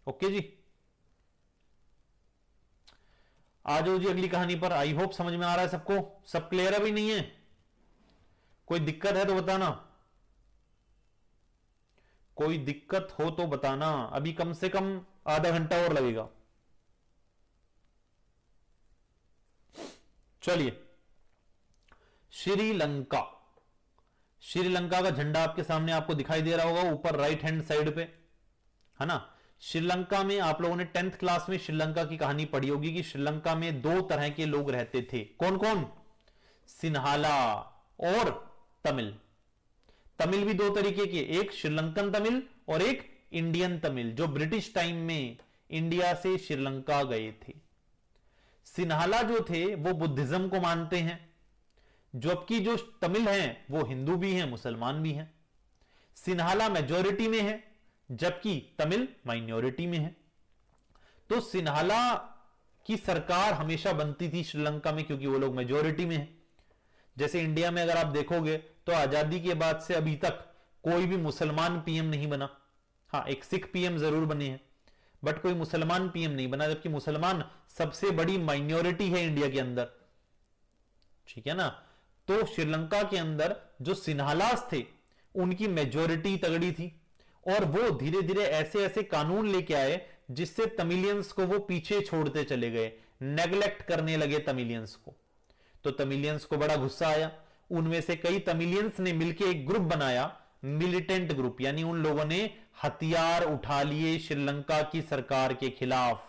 ओके जी, आ जाओ जी अगली कहानी पर। आई होप समझ में आ रहा है सबको, सब क्लियर अभी नहीं है, कोई दिक्कत है तो बताना, कोई दिक्कत हो तो बताना। अभी कम से कम आधा घंटा और लगेगा। चलिए, श्रीलंका। श्रीलंका का झंडा आपके सामने आपको दिखाई दे रहा होगा ऊपर राइट हैंड साइड पे, है ना। श्रीलंका में आप लोगों ने 10th क्लास में श्रीलंका की कहानी पढ़ी होगी कि श्रीलंका में 2 तरह के लोग रहते थे। कौन कौन, सिन्हाला और तमिल। तमिल भी 2 तरीके के, एक श्रीलंकन तमिल और एक इंडियन तमिल, जो ब्रिटिश टाइम में इंडिया से श्रीलंका गए थे। सिन्हाला जो थे वो बुद्धिज्म को मानते हैं, जबकि जो तमिल हैं वो हिंदू भी हैं मुसलमान भी हैं। सिन्हाला मेजॉरिटी में है जबकि तमिल माइनॉरिटी में है। तो सिन्हाला की सरकार हमेशा बनती थी श्रीलंका में क्योंकि वो लोग मेजॉरिटी में है। जैसे इंडिया में अगर आप देखोगे तो आजादी के बाद से अभी तक कोई भी मुसलमान पीएम नहीं बना। हाँ, एक सिख पीएम जरूर बने हैं बट कोई मुसलमान पीएम नहीं बना, जबकि मुसलमान सबसे बड़ी माइनॉरिटी है इंडिया के अंदर। ठीक है ना। तो श्रीलंका के अंदर जो सिन्हालास थे उनकी मेजॉरिटी तगड़ी थी और वो धीरे धीरे ऐसे ऐसे कानून लेके आए जिससे तमिलियंस को वो पीछे छोड़ते चले गए, नेग्लेक्ट करने लगे तमिलियंस को। तो तमिलियंस को बड़ा गुस्सा आया। उनमें से कई तमिलियंस ने मिलकर एक ग्रुप बनाया, मिलिटेंट ग्रुप, यानी उन लोगों ने हथियार उठा लिए श्रीलंका की सरकार के खिलाफ।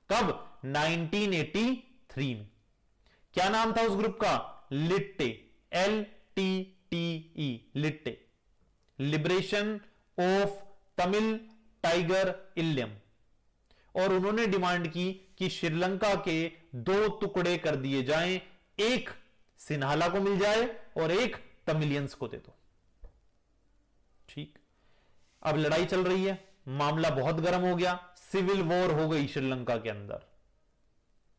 कब, 1983 में। क्या नाम था उस ग्रुप का, LTTE, LTTE, LTTE. Liberation of Tamil tiger Eelam, और उन्होंने डिमांड की कि श्रीलंका के 2 टुकड़े कर दिए जाएं, एक सिन्हाला को मिल जाए और एक तमिलियंस को दे दो। ठीक, अब लड़ाई चल रही है, मामला बहुत गर्म हो गया, सिविल वॉर हो गई श्रीलंका के अंदर।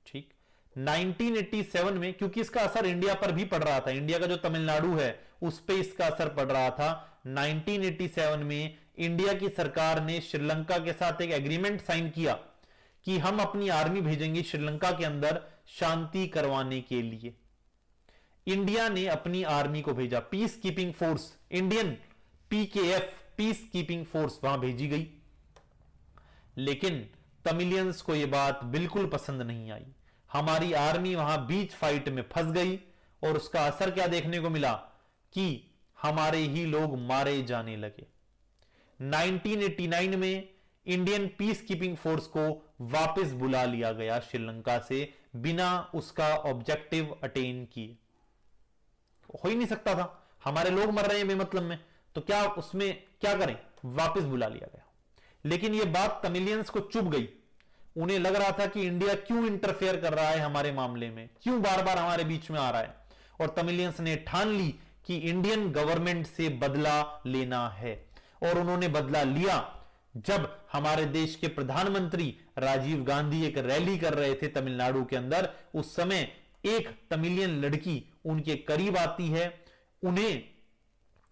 ठीक, 1987 में, क्योंकि इसका असर इंडिया पर भी पड़ रहा था, इंडिया का जो तमिलनाडु है उस पर इसका असर पड़ रहा था। 1987 में इंडिया की सरकार ने श्रीलंका के साथ एक एग्रीमेंट साइन किया कि हम अपनी आर्मी भेजेंगे श्रीलंका के अंदर शांति करवाने के लिए। इंडिया ने अपनी आर्मी को भेजा, peace keeping force, Indian PKF, peace keeping force वहां भेजी गई। लेकिन तमिलियंस को यह बात बिल्कुल पसंद नहीं आई, हमारी आर्मी वहां बीच फाइट में फंस गई, और उसका असर क्या देखने को मिला कि हमारे ही लोग मारे जाने लगे। 1989 में इंडियन पीस कीपिंग फोर्स को वापस बुला लिया गया श्रीलंका से, बिना उसका ऑब्जेक्टिव अटेन किए। हो ही नहीं सकता था, हमारे लोग मर रहे हैं बेमतलब में, तो क्या उसमें क्या करें, वापस बुला लिया गया। लेकिन यह बात तमिलियंस को चुभ गई, उन्हें लग रहा था कि इंडिया क्यों इंटरफेयर कर रहा है हमारे मामले में, क्यों बार बार हमारे बीच में आ रहा है, और तमिलियंस ने ठान ली कि इंडियन गवर्नमेंट से बदला लेना है। और उन्होंने बदला लिया जब हमारे देश के प्रधानमंत्री राजीव गांधी एक रैली कर रहे थे तमिलनाडु के अंदर। उस समय एक तमिलियन लड़की उनके करीब आती है, उन्हें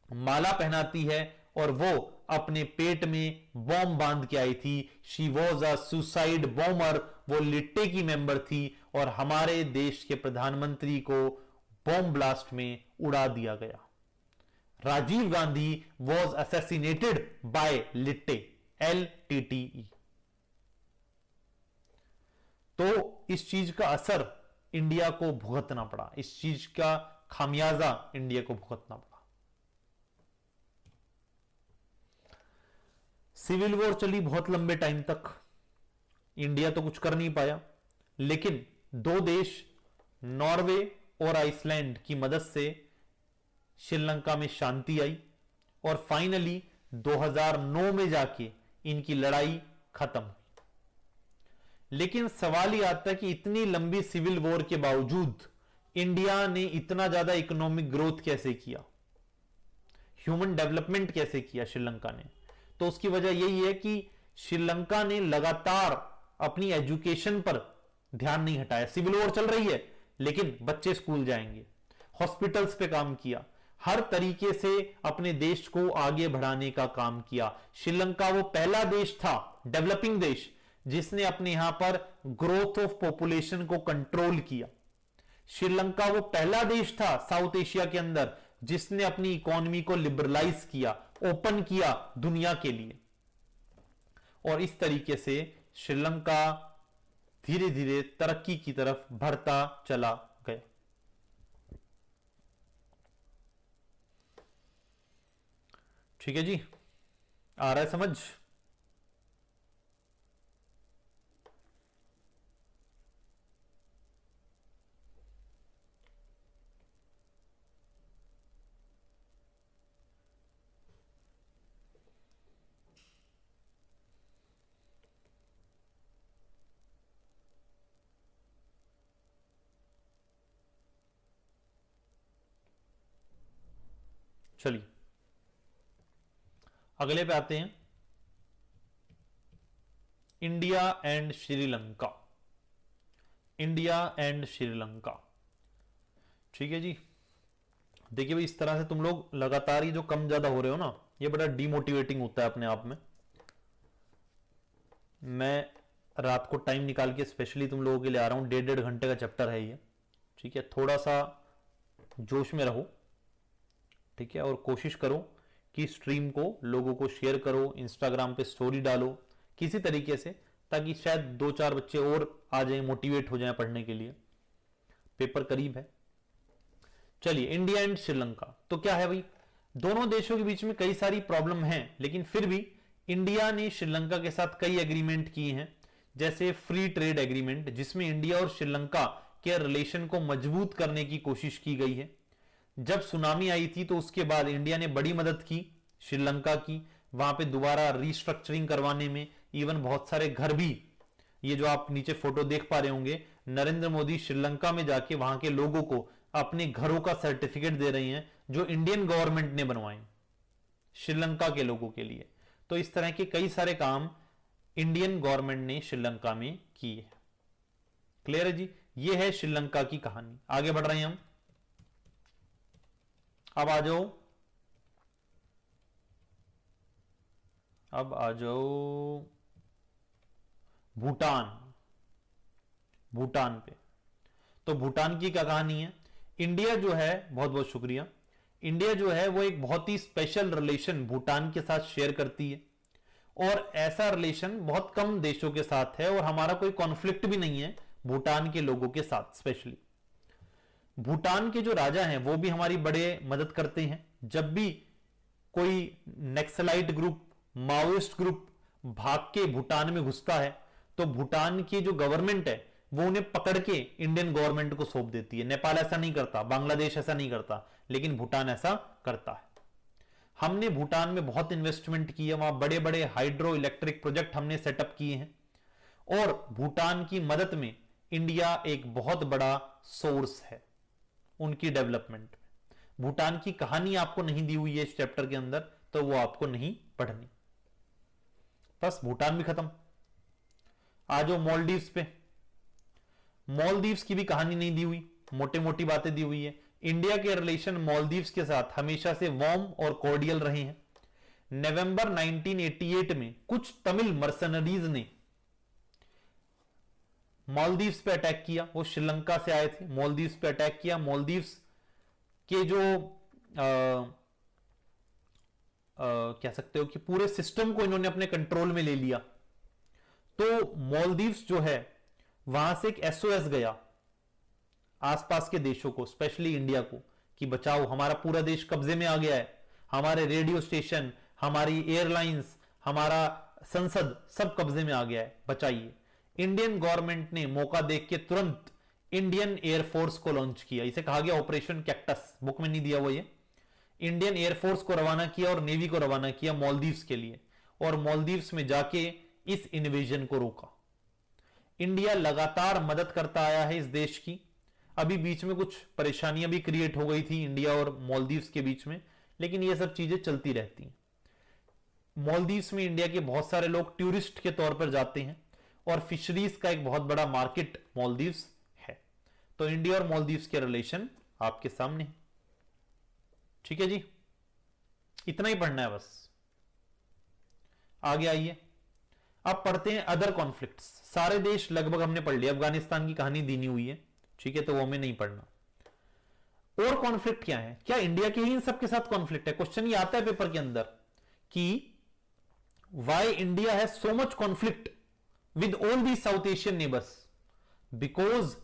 माला पहनाती है, और वो अपने पेट में बॉम्ब बांध के आई थी। She was a suicide bomber, वो लिट्टे की मेंबर थी, और हमारे देश के प्रधानमंत्री को बॉम्ब ब्लास्ट में उड़ा दिया गया। Rajiv Gandhi was assassinated by LTTE, LTTE। तो इस चीज का असर इंडिया को भुगतना पड़ा, इस चीज का खामियाजा इंडिया को भुगतना पड़ा। सिविल वॉर चली बहुत लंबे टाइम तक, इंडिया तो कुछ कर नहीं पाया, लेकिन 2 देश नॉर्वे और आइसलैंड की मदद से श्रीलंका में शांति आई, और फाइनली 2009 में जाके इनकी लड़ाई खत्म हुई। लेकिन सवाल यह आता है कि इतनी लंबी सिविल वॉर के बावजूद इंडिया ने इतना ज्यादा इकोनॉमिक ग्रोथ कैसे किया, ह्यूमन डेवलपमेंट कैसे किया श्रीलंका ने? तो उसकी वजह यही है कि श्रीलंका ने लगातार अपनी एजुकेशन पर ध्यान नहीं हटाया। सिविल वॉर चल रही है लेकिन बच्चे स्कूल जाएंगे, हॉस्पिटल्स पे काम किया, हर तरीके से अपने देश को आगे बढ़ाने का काम किया। श्रीलंका वो पहला देश था, डेवलपिंग देश, जिसने अपने यहां पर ग्रोथ ऑफ पॉपुलेशन को कंट्रोल किया। श्रीलंका वो पहला देश था साउथ एशिया के अंदर जिसने अपनी इकोनॉमी को लिबरलाइज किया, ओपन किया दुनिया के लिए। और इस तरीके से श्रीलंका धीरे धीरे तरक्की की तरफ बढ़ता चला गया। ठीक है जी, आ रहा है समझ? चलिए अगले पे आते हैं, India and Sri Lanka. India and Sri Lanka, ठीक है जी। देखिए भाई, इस तरह से तुम लोग लगातार ही जो कम ज्यादा हो रहे हो ना, ये बड़ा डिमोटिवेटिंग होता है अपने आप में। मैं रात को टाइम निकाल के स्पेशली तुम लोगों के लिए आ रहा हूं, 1.5 घंटे का चैप्टर है ये, ठीक है। थोड़ा सा जोश में रहो, ठीक है, और कोशिश करो कि स्ट्रीम को लोगों को शेयर करो, इंस्टाग्राम पे स्टोरी डालो किसी तरीके से, ताकि शायद 2-4 बच्चे और आ जाएं, मोटिवेट हो जाएं पढ़ने के लिए। पेपर करीब है। चलिए, इंडिया एंड श्रीलंका, तो क्या है भाई, दोनों देशों के बीच में कई सारी प्रॉब्लम हैं, लेकिन फिर भी इंडिया ने श्रीलंका के साथ कई एग्रीमेंट किए हैं, जैसे फ्री ट्रेड एग्रीमेंट, जिसमें इंडिया और श्रीलंका के रिलेशन को मजबूत करने की कोशिश की गई है। जब सुनामी आई थी तो उसके बाद इंडिया ने बड़ी मदद की श्रीलंका की, वहां पे दोबारा रिस्ट्रक्चरिंग करवाने में, इवन बहुत सारे घर भी, ये जो आप नीचे फोटो देख पा रहे होंगे, नरेंद्र मोदी श्रीलंका में जाके वहां के लोगों को अपने घरों का सर्टिफिकेट दे रही हैं जो इंडियन गवर्नमेंट ने बनवाए श्रीलंका के लोगों के लिए। तो इस तरह के कई सारे काम इंडियन गवर्नमेंट ने श्रीलंका में किए। क्लियर है जी, ये है श्रीलंका की कहानी। आगे बढ़ रहे हैं हम। अब आ जाओ, अब आ जाओ भूटान। भूटान पे, तो भूटान की क्या कहानी है? इंडिया जो है, बहुत बहुत शुक्रिया, इंडिया जो है वो एक बहुत ही स्पेशल रिलेशन भूटान के साथ शेयर करती है, और ऐसा रिलेशन बहुत कम देशों के साथ है, और हमारा कोई कॉन्फ्लिक्ट भी नहीं है भूटान के लोगों के साथ। स्पेशली भूटान के जो राजा हैं वो भी हमारी बड़े मदद करते हैं। जब भी कोई नक्सलाइट ग्रुप, माओइस्ट ग्रुप भाग के भूटान में घुसता है, तो भूटान की जो गवर्नमेंट है वो उन्हें पकड़ के इंडियन गवर्नमेंट को सौंप देती है। नेपाल ऐसा नहीं करता, बांग्लादेश ऐसा नहीं करता, लेकिन भूटान ऐसा करता है। हमने भूटान में बहुत इन्वेस्टमेंट की है, वहां बड़े बड़े हाइड्रो इलेक्ट्रिक प्रोजेक्ट हमने सेटअप किए हैं, और भूटान की मदद में इंडिया एक बहुत बड़ा सोर्स है उनकी डेवलपमेंट में। भूटान की कहानी आपको नहीं दी हुई है इस चैप्टर के अंदर, तो वो आपको नहीं पढ़नी। बस भूटान भी खत्म। आ जाओ मॉलडीव्स पे। मॉलदीव्स की भी कहानी नहीं दी हुई, मोटी मोटी बातें दी हुई है। इंडिया के रिलेशन मॉलदीव्स के साथ हमेशा से वार्म और कॉर्डियल रहे हैं। नवंबर 1988 में कुछ तमिल मर्सनरीज ने मॉलदीव्स पे अटैक किया। वो श्रीलंका से आए थे, मॉलदीव्स पे अटैक किया। मॉलदीव्स के जो कह सकते हो कि पूरे सिस्टम को इन्होंने अपने कंट्रोल में ले लिया। तो मॉलदीव्स जो है वहां से एक एसओएस गया आसपास के देशों को, स्पेशली इंडिया को, कि बचाओ, हमारा पूरा देश कब्जे में आ गया है, हमारे रेडियो स्टेशन, हमारी एयरलाइंस, हमारा संसद सब कब्जे में आ गया है, बचाइए। इंडियन गवर्नमेंट ने मौका देख के तुरंत इंडियन एयरफोर्स को लॉन्च किया। इसे कहा गया ऑपरेशन कैक्टस, बुक में नहीं दिया हुआ ये। इंडियन एयरफोर्स को रवाना किया और नेवी को रवाना किया मॉलदीव्स के लिए, और मॉलदीव्स में जाके इस इन्वेजन को रोका। इंडिया लगातार मदद करता आया है इस देश की। अभी बीच में कुछ परेशानियां भी क्रिएट हो गई थी इंडिया और मॉलदीव्स के बीच में, लेकिन ये सब चीजें चलती रहती हैं। मॉलदीव्स में इंडिया के बहुत सारे लोग टूरिस्ट के तौर पर जाते हैं, और फिशरीज का एक बहुत बड़ा मार्केट मॉलदीव्स है। तो इंडिया और मॉलदीव्स के रिलेशन आपके सामने है। ठीक है जी, इतना ही पढ़ना है बस। आगे आइए, अब पढ़ते हैं अदर कॉन्फ्लिक्ट्स। सारे देश लगभग हमने पढ़ लिया, अफगानिस्तान की कहानी दीनी हुई है, ठीक है, तो वो हमें नहीं पढ़ना। और कॉन्फ्लिक्ट क्या है? क्या इंडिया के ही इन सबके साथ कॉन्फ्लिक्ट है? क्वेश्चन ये आता है पेपर के अंदर कि why India has so much conflict with all the south Asian neighbours? Because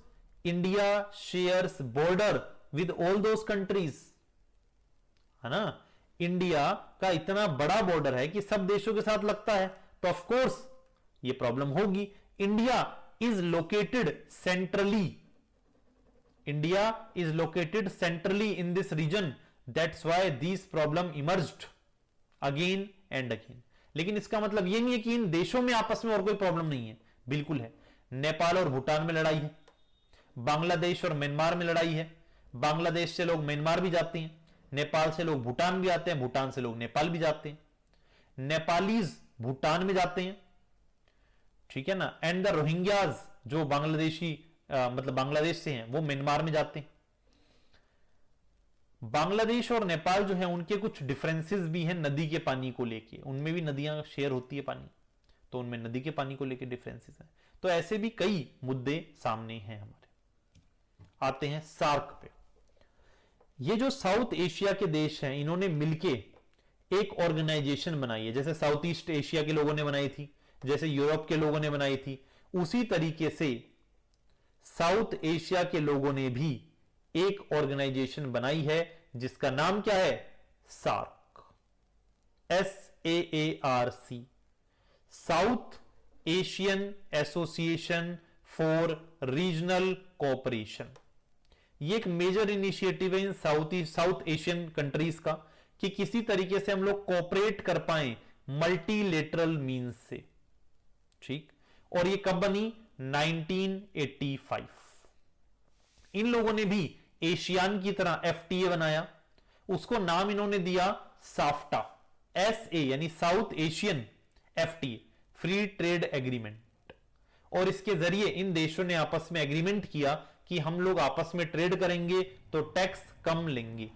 India shares border with all those countries, है ना। इंडिया का इतना बड़ा बॉर्डर है कि सब देशों के साथ लगता है, तो ऑफ कोर्स ये प्रॉब्लम होगी। India is located centrally, India is located centrally in this region, that's why this problem emerged again and again. लेकिन इसका मतलब यह नहीं है कि इन देशों में आपस में और कोई प्रॉब्लम नहीं है, बिल्कुल है। नेपाल और भूटान में लड़ाई है, बांग्लादेश और म्यांमार में लड़ाई है। बांग्लादेश से लोग म्यांमार भी जाते हैं, नेपाल से लोग भूटान भी आते हैं, भूटान से लोग नेपाल भी जाते हैं, नेपालीज भूटान में जाते हैं, ठीक है ना। एंड द रोहिंग्याज जो बांग्लादेशी मतलब बांग्लादेश से हैं, वो म्यांमार में जाते हैं। बांग्लादेश और नेपाल जो है उनके कुछ डिफरेंसेस भी हैं नदी के पानी को लेके, उनमें भी नदियां शेयर होती है पानी, तो उनमें नदी के पानी को लेके डिफरेंसेस हैं। तो ऐसे भी कई मुद्दे सामने हैं हमारे। आते हैं सार्क पे। ये जो साउथ एशिया के देश हैं, इन्होंने मिलके एक ऑर्गेनाइजेशन बनाई है, जैसे साउथ ईस्ट एशिया के लोगों ने बनाई थी, जैसे यूरोप के लोगों ने बनाई थी, उसी तरीके से साउथ एशिया के लोगों ने भी एक ऑर्गेनाइजेशन बनाई है जिसका नाम क्या है? SAARC, SAARC, south Asian association for regional cooperation. ये एक मेजर इनिशिएटिव है इन साउथ एशियन कंट्रीज का कि किसी तरीके से हम लोग कोऑपरेट कर पाए मल्टीलेटरल मींस से, ठीक। और ये कब बनी? 1985। इन लोगों ने भी एशियान की तरह एफटीए बनाया, उसको नाम इन्होंने दिया साफ्टा, एसए यानी south Asian FTA, free trade agreement. और इसके जरिए इन देशों ने आपस में एग्रीमेंट किया कि हम लोग आपस में ट्रेड करेंगे तो टैक्स कम लेंगे।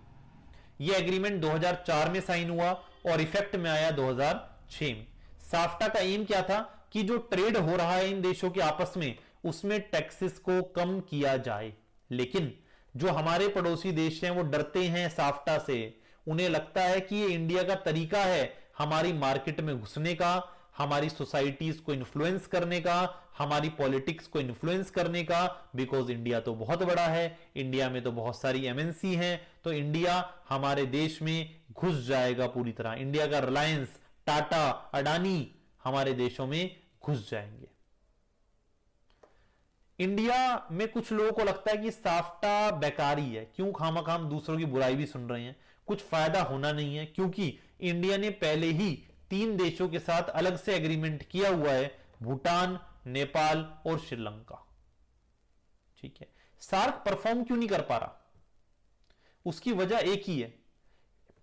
यह एग्रीमेंट 2004 में साइन हुआ और इफेक्ट में आया 2006 में। साफ्टा का एम क्या था कि जो ट्रेड हो रहा है इन देशों के आपस में, उसमें टैक्सेस को कम किया जाए। लेकिन जो हमारे पड़ोसी देश हैं वो डरते हैं साफ्टा से, उन्हें लगता है कि ये इंडिया का तरीका है हमारी मार्केट में घुसने का, हमारी सोसाइटीज को इन्फ्लुएंस करने का, हमारी पॉलिटिक्स को इन्फ्लुएंस करने का। बिकॉज इंडिया तो बहुत बड़ा है, इंडिया में तो बहुत सारी एमएनसी हैं, तो इंडिया हमारे देश में घुस जाएगा पूरी तरह। इंडिया का रिलायंस, टाटा, अडानी हमारे देशों में घुस जाएंगे। इंडिया में कुछ लोगों को लगता है कि साफ्टा बेकारी है, क्यों खामखाम दूसरों की बुराई भी सुन रहे हैं, कुछ फायदा होना नहीं है, क्योंकि इंडिया ने पहले ही 3 देशों के साथ अलग से एग्रीमेंट किया हुआ है, भूटान, नेपाल और श्रीलंका, ठीक है। सार्क परफॉर्म क्यों नहीं कर पा रहा? उसकी वजह एक ही है,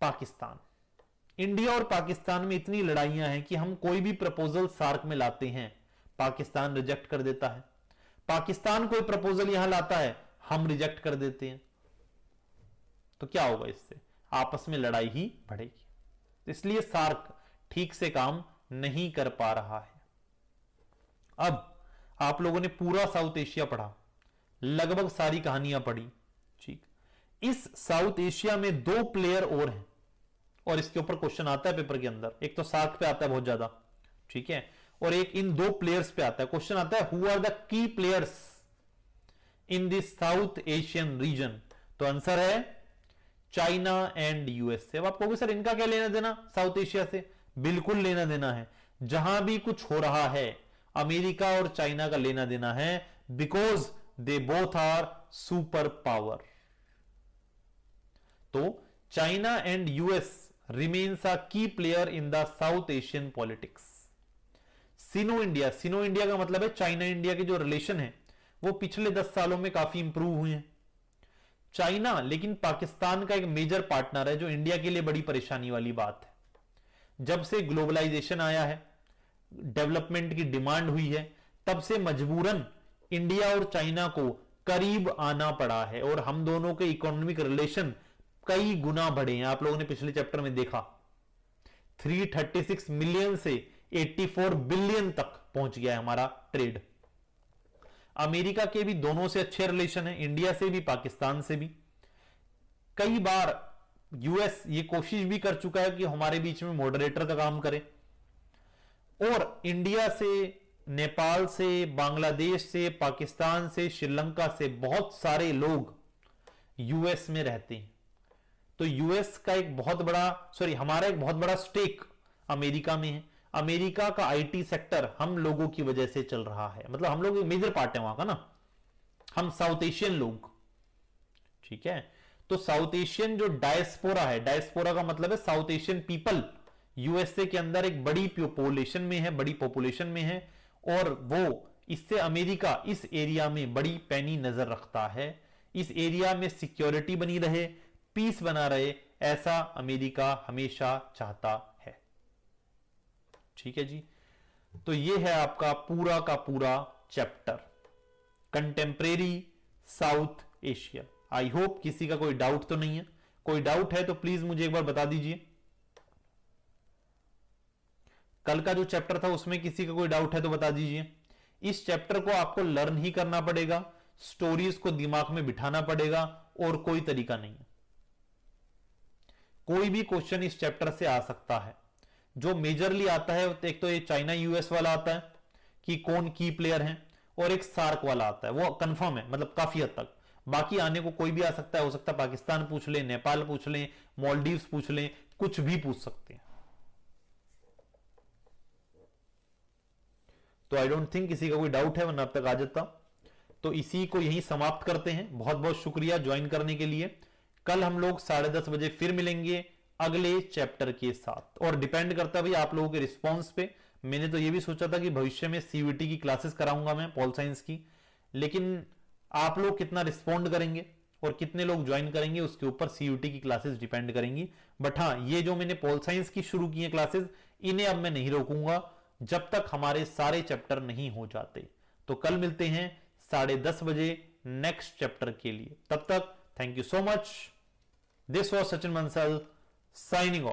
पाकिस्तान। इंडिया और पाकिस्तान में इतनी लड़ाइयां हैं कि हम कोई भी प्रपोजल सार्क में लाते हैं, पाकिस्तान रिजेक्ट कर देता है। पाकिस्तान कोई प्रपोजल यहां लाता है, हम रिजेक्ट कर देते हैं। तो क्या होगा? इससे आपस में लड़ाई ही बढ़ेगी। इसलिए सार्क ठीक से काम नहीं कर पा रहा है। अब आप लोगों ने पूरा साउथ एशिया पढ़ा, लगभग सारी कहानियां पढ़ी, ठीक। इस साउथ एशिया में 2 प्लेयर और हैं, और इसके ऊपर क्वेश्चन आता है पेपर के अंदर। एक तो सार्क पे आता है बहुत ज्यादा, ठीक है, और एक इन 2 प्लेयर्स पे आता है। क्वेश्चन आता है who are the key players in this South Asian region? तो आंसर है चाइना एंड यूएसए। अब आप कहोगे सर इनका क्या लेना देना साउथ एशिया से? बिल्कुल लेना देना है। जहां भी कुछ हो रहा है अमेरिका और चाइना का लेना देना है, because they both are super power. तो China and US remains a key player in the South Asian politics. Sino India, Sino India का मतलब है चाइना इंडिया के जो रिलेशन है वो पिछले 10 सालों में काफी इंप्रूव हुए हैं। चाइना लेकिन पाकिस्तान का एक मेजर पार्टनर है, जो इंडिया के लिए बड़ी परेशानी वाली बात है। जब से ग्लोबलाइजेशन आया है, डेवलपमेंट की डिमांड हुई है, तब से मजबूरन इंडिया और चाइना को करीब आना पड़ा है, और हम दोनों के इकोनॉमिक रिलेशन कई गुना बढ़े हैं। आप लोगों ने पिछले चैप्टर में देखा 336 मिलियन से 84 बिलियन तक पहुंच गया है हमारा ट्रेड। अमेरिका के भी दोनों से अच्छे रिलेशन है, इंडिया से भी, पाकिस्तान से भी। कई बार यूएस ये कोशिश भी कर चुका है कि हमारे बीच में मॉडरेटर का काम करे, और इंडिया से, नेपाल से, बांग्लादेश से, पाकिस्तान से, श्रीलंका से बहुत सारे लोग यूएस में रहते हैं। तो यूएस का एक बहुत बड़ा, हमारा एक बहुत बड़ा स्टेक अमेरिका में है। अमेरिका का आईटी सेक्टर हम लोगों की वजह से चल रहा है, मतलब हम लोग एक मेजर पार्ट है वहां का ना, हम साउथ एशियन लोग, ठीक है। तो साउथ एशियन जो डायस्पोरा है, डायस्पोरा का मतलब है साउथ एशियन पीपल, यूएसए के अंदर एक बड़ी पॉपुलेशन में है, बड़ी पॉपुलेशन में है, और वो इससे अमेरिका इस एरिया में बड़ी पैनी नजर रखता है। इस एरिया में सिक्योरिटी बनी रहे, पीस बना रहे, ऐसा अमेरिका हमेशा चाहता है, ठीक है जी। तो ये है आपका पूरा का पूरा chapter contemporary south Asia. I hope किसी का कोई डाउट तो नहीं है। कोई डाउट है तो प्लीज मुझे एक बार बता दीजिए। कल का जो चैप्टर था उसमें किसी का कोई डाउट है तो बता दीजिए। इस चैप्टर को आपको लर्न ही करना पड़ेगा, स्टोरीज को दिमाग में बिठाना पड़ेगा, और कोई तरीका नहीं है। कोई भी क्वेश्चन इस चैप्टर से आ सकता है। जो मेजरली आता है, एक तो ये चाइना यूएस वाला आता है कि कौन की प्लेयर हैं, और एक सार्क वाला आता है, वो कंफर्म है, मतलब काफी हद तक। बाकी आने को कोई भी आ सकता है, हो सकता है पाकिस्तान पूछ लें, नेपाल पूछ लें, मालदीव्स पूछ लें, कुछ भी पूछ सकते हैं। तो आई डोंट थिंक किसी का कोई डाउट है, वरना अब तक आ जाता। तो इसी को यहीं समाप्त करते हैं। बहुत बहुत शुक्रिया ज्वाइन करने के लिए। कल हम लोग 10:30 बजे फिर मिलेंगे अगले चैप्टर के साथ। और डिपेंड करता है भाई आप लोगों के रिस्पॉन्स पे। मैंने तो ये भी सोचा था कि भविष्य में सीयूईटी की क्लासेस कराऊंगा मैं पॉल साइंस की, लेकिन आप लोग कितना रिस्पॉन्ड करेंगे और कितने लोग ज्वाइन करेंगे उसके ऊपर सीयूईटी की क्लासेस डिपेंड करेंगी। बट हाँ, ये जो मैंने पॉल साइंस की शुरू की है क्लासेस, इन्हें अब मैं नहीं रोकूंगा जब तक हमारे सारे चैप्टर नहीं हो जाते। तो कल मिलते हैं 10:30 बजे नेक्स्ट चैप्टर के लिए। तब तक thank you so much. This was Sachin Bansal signing off.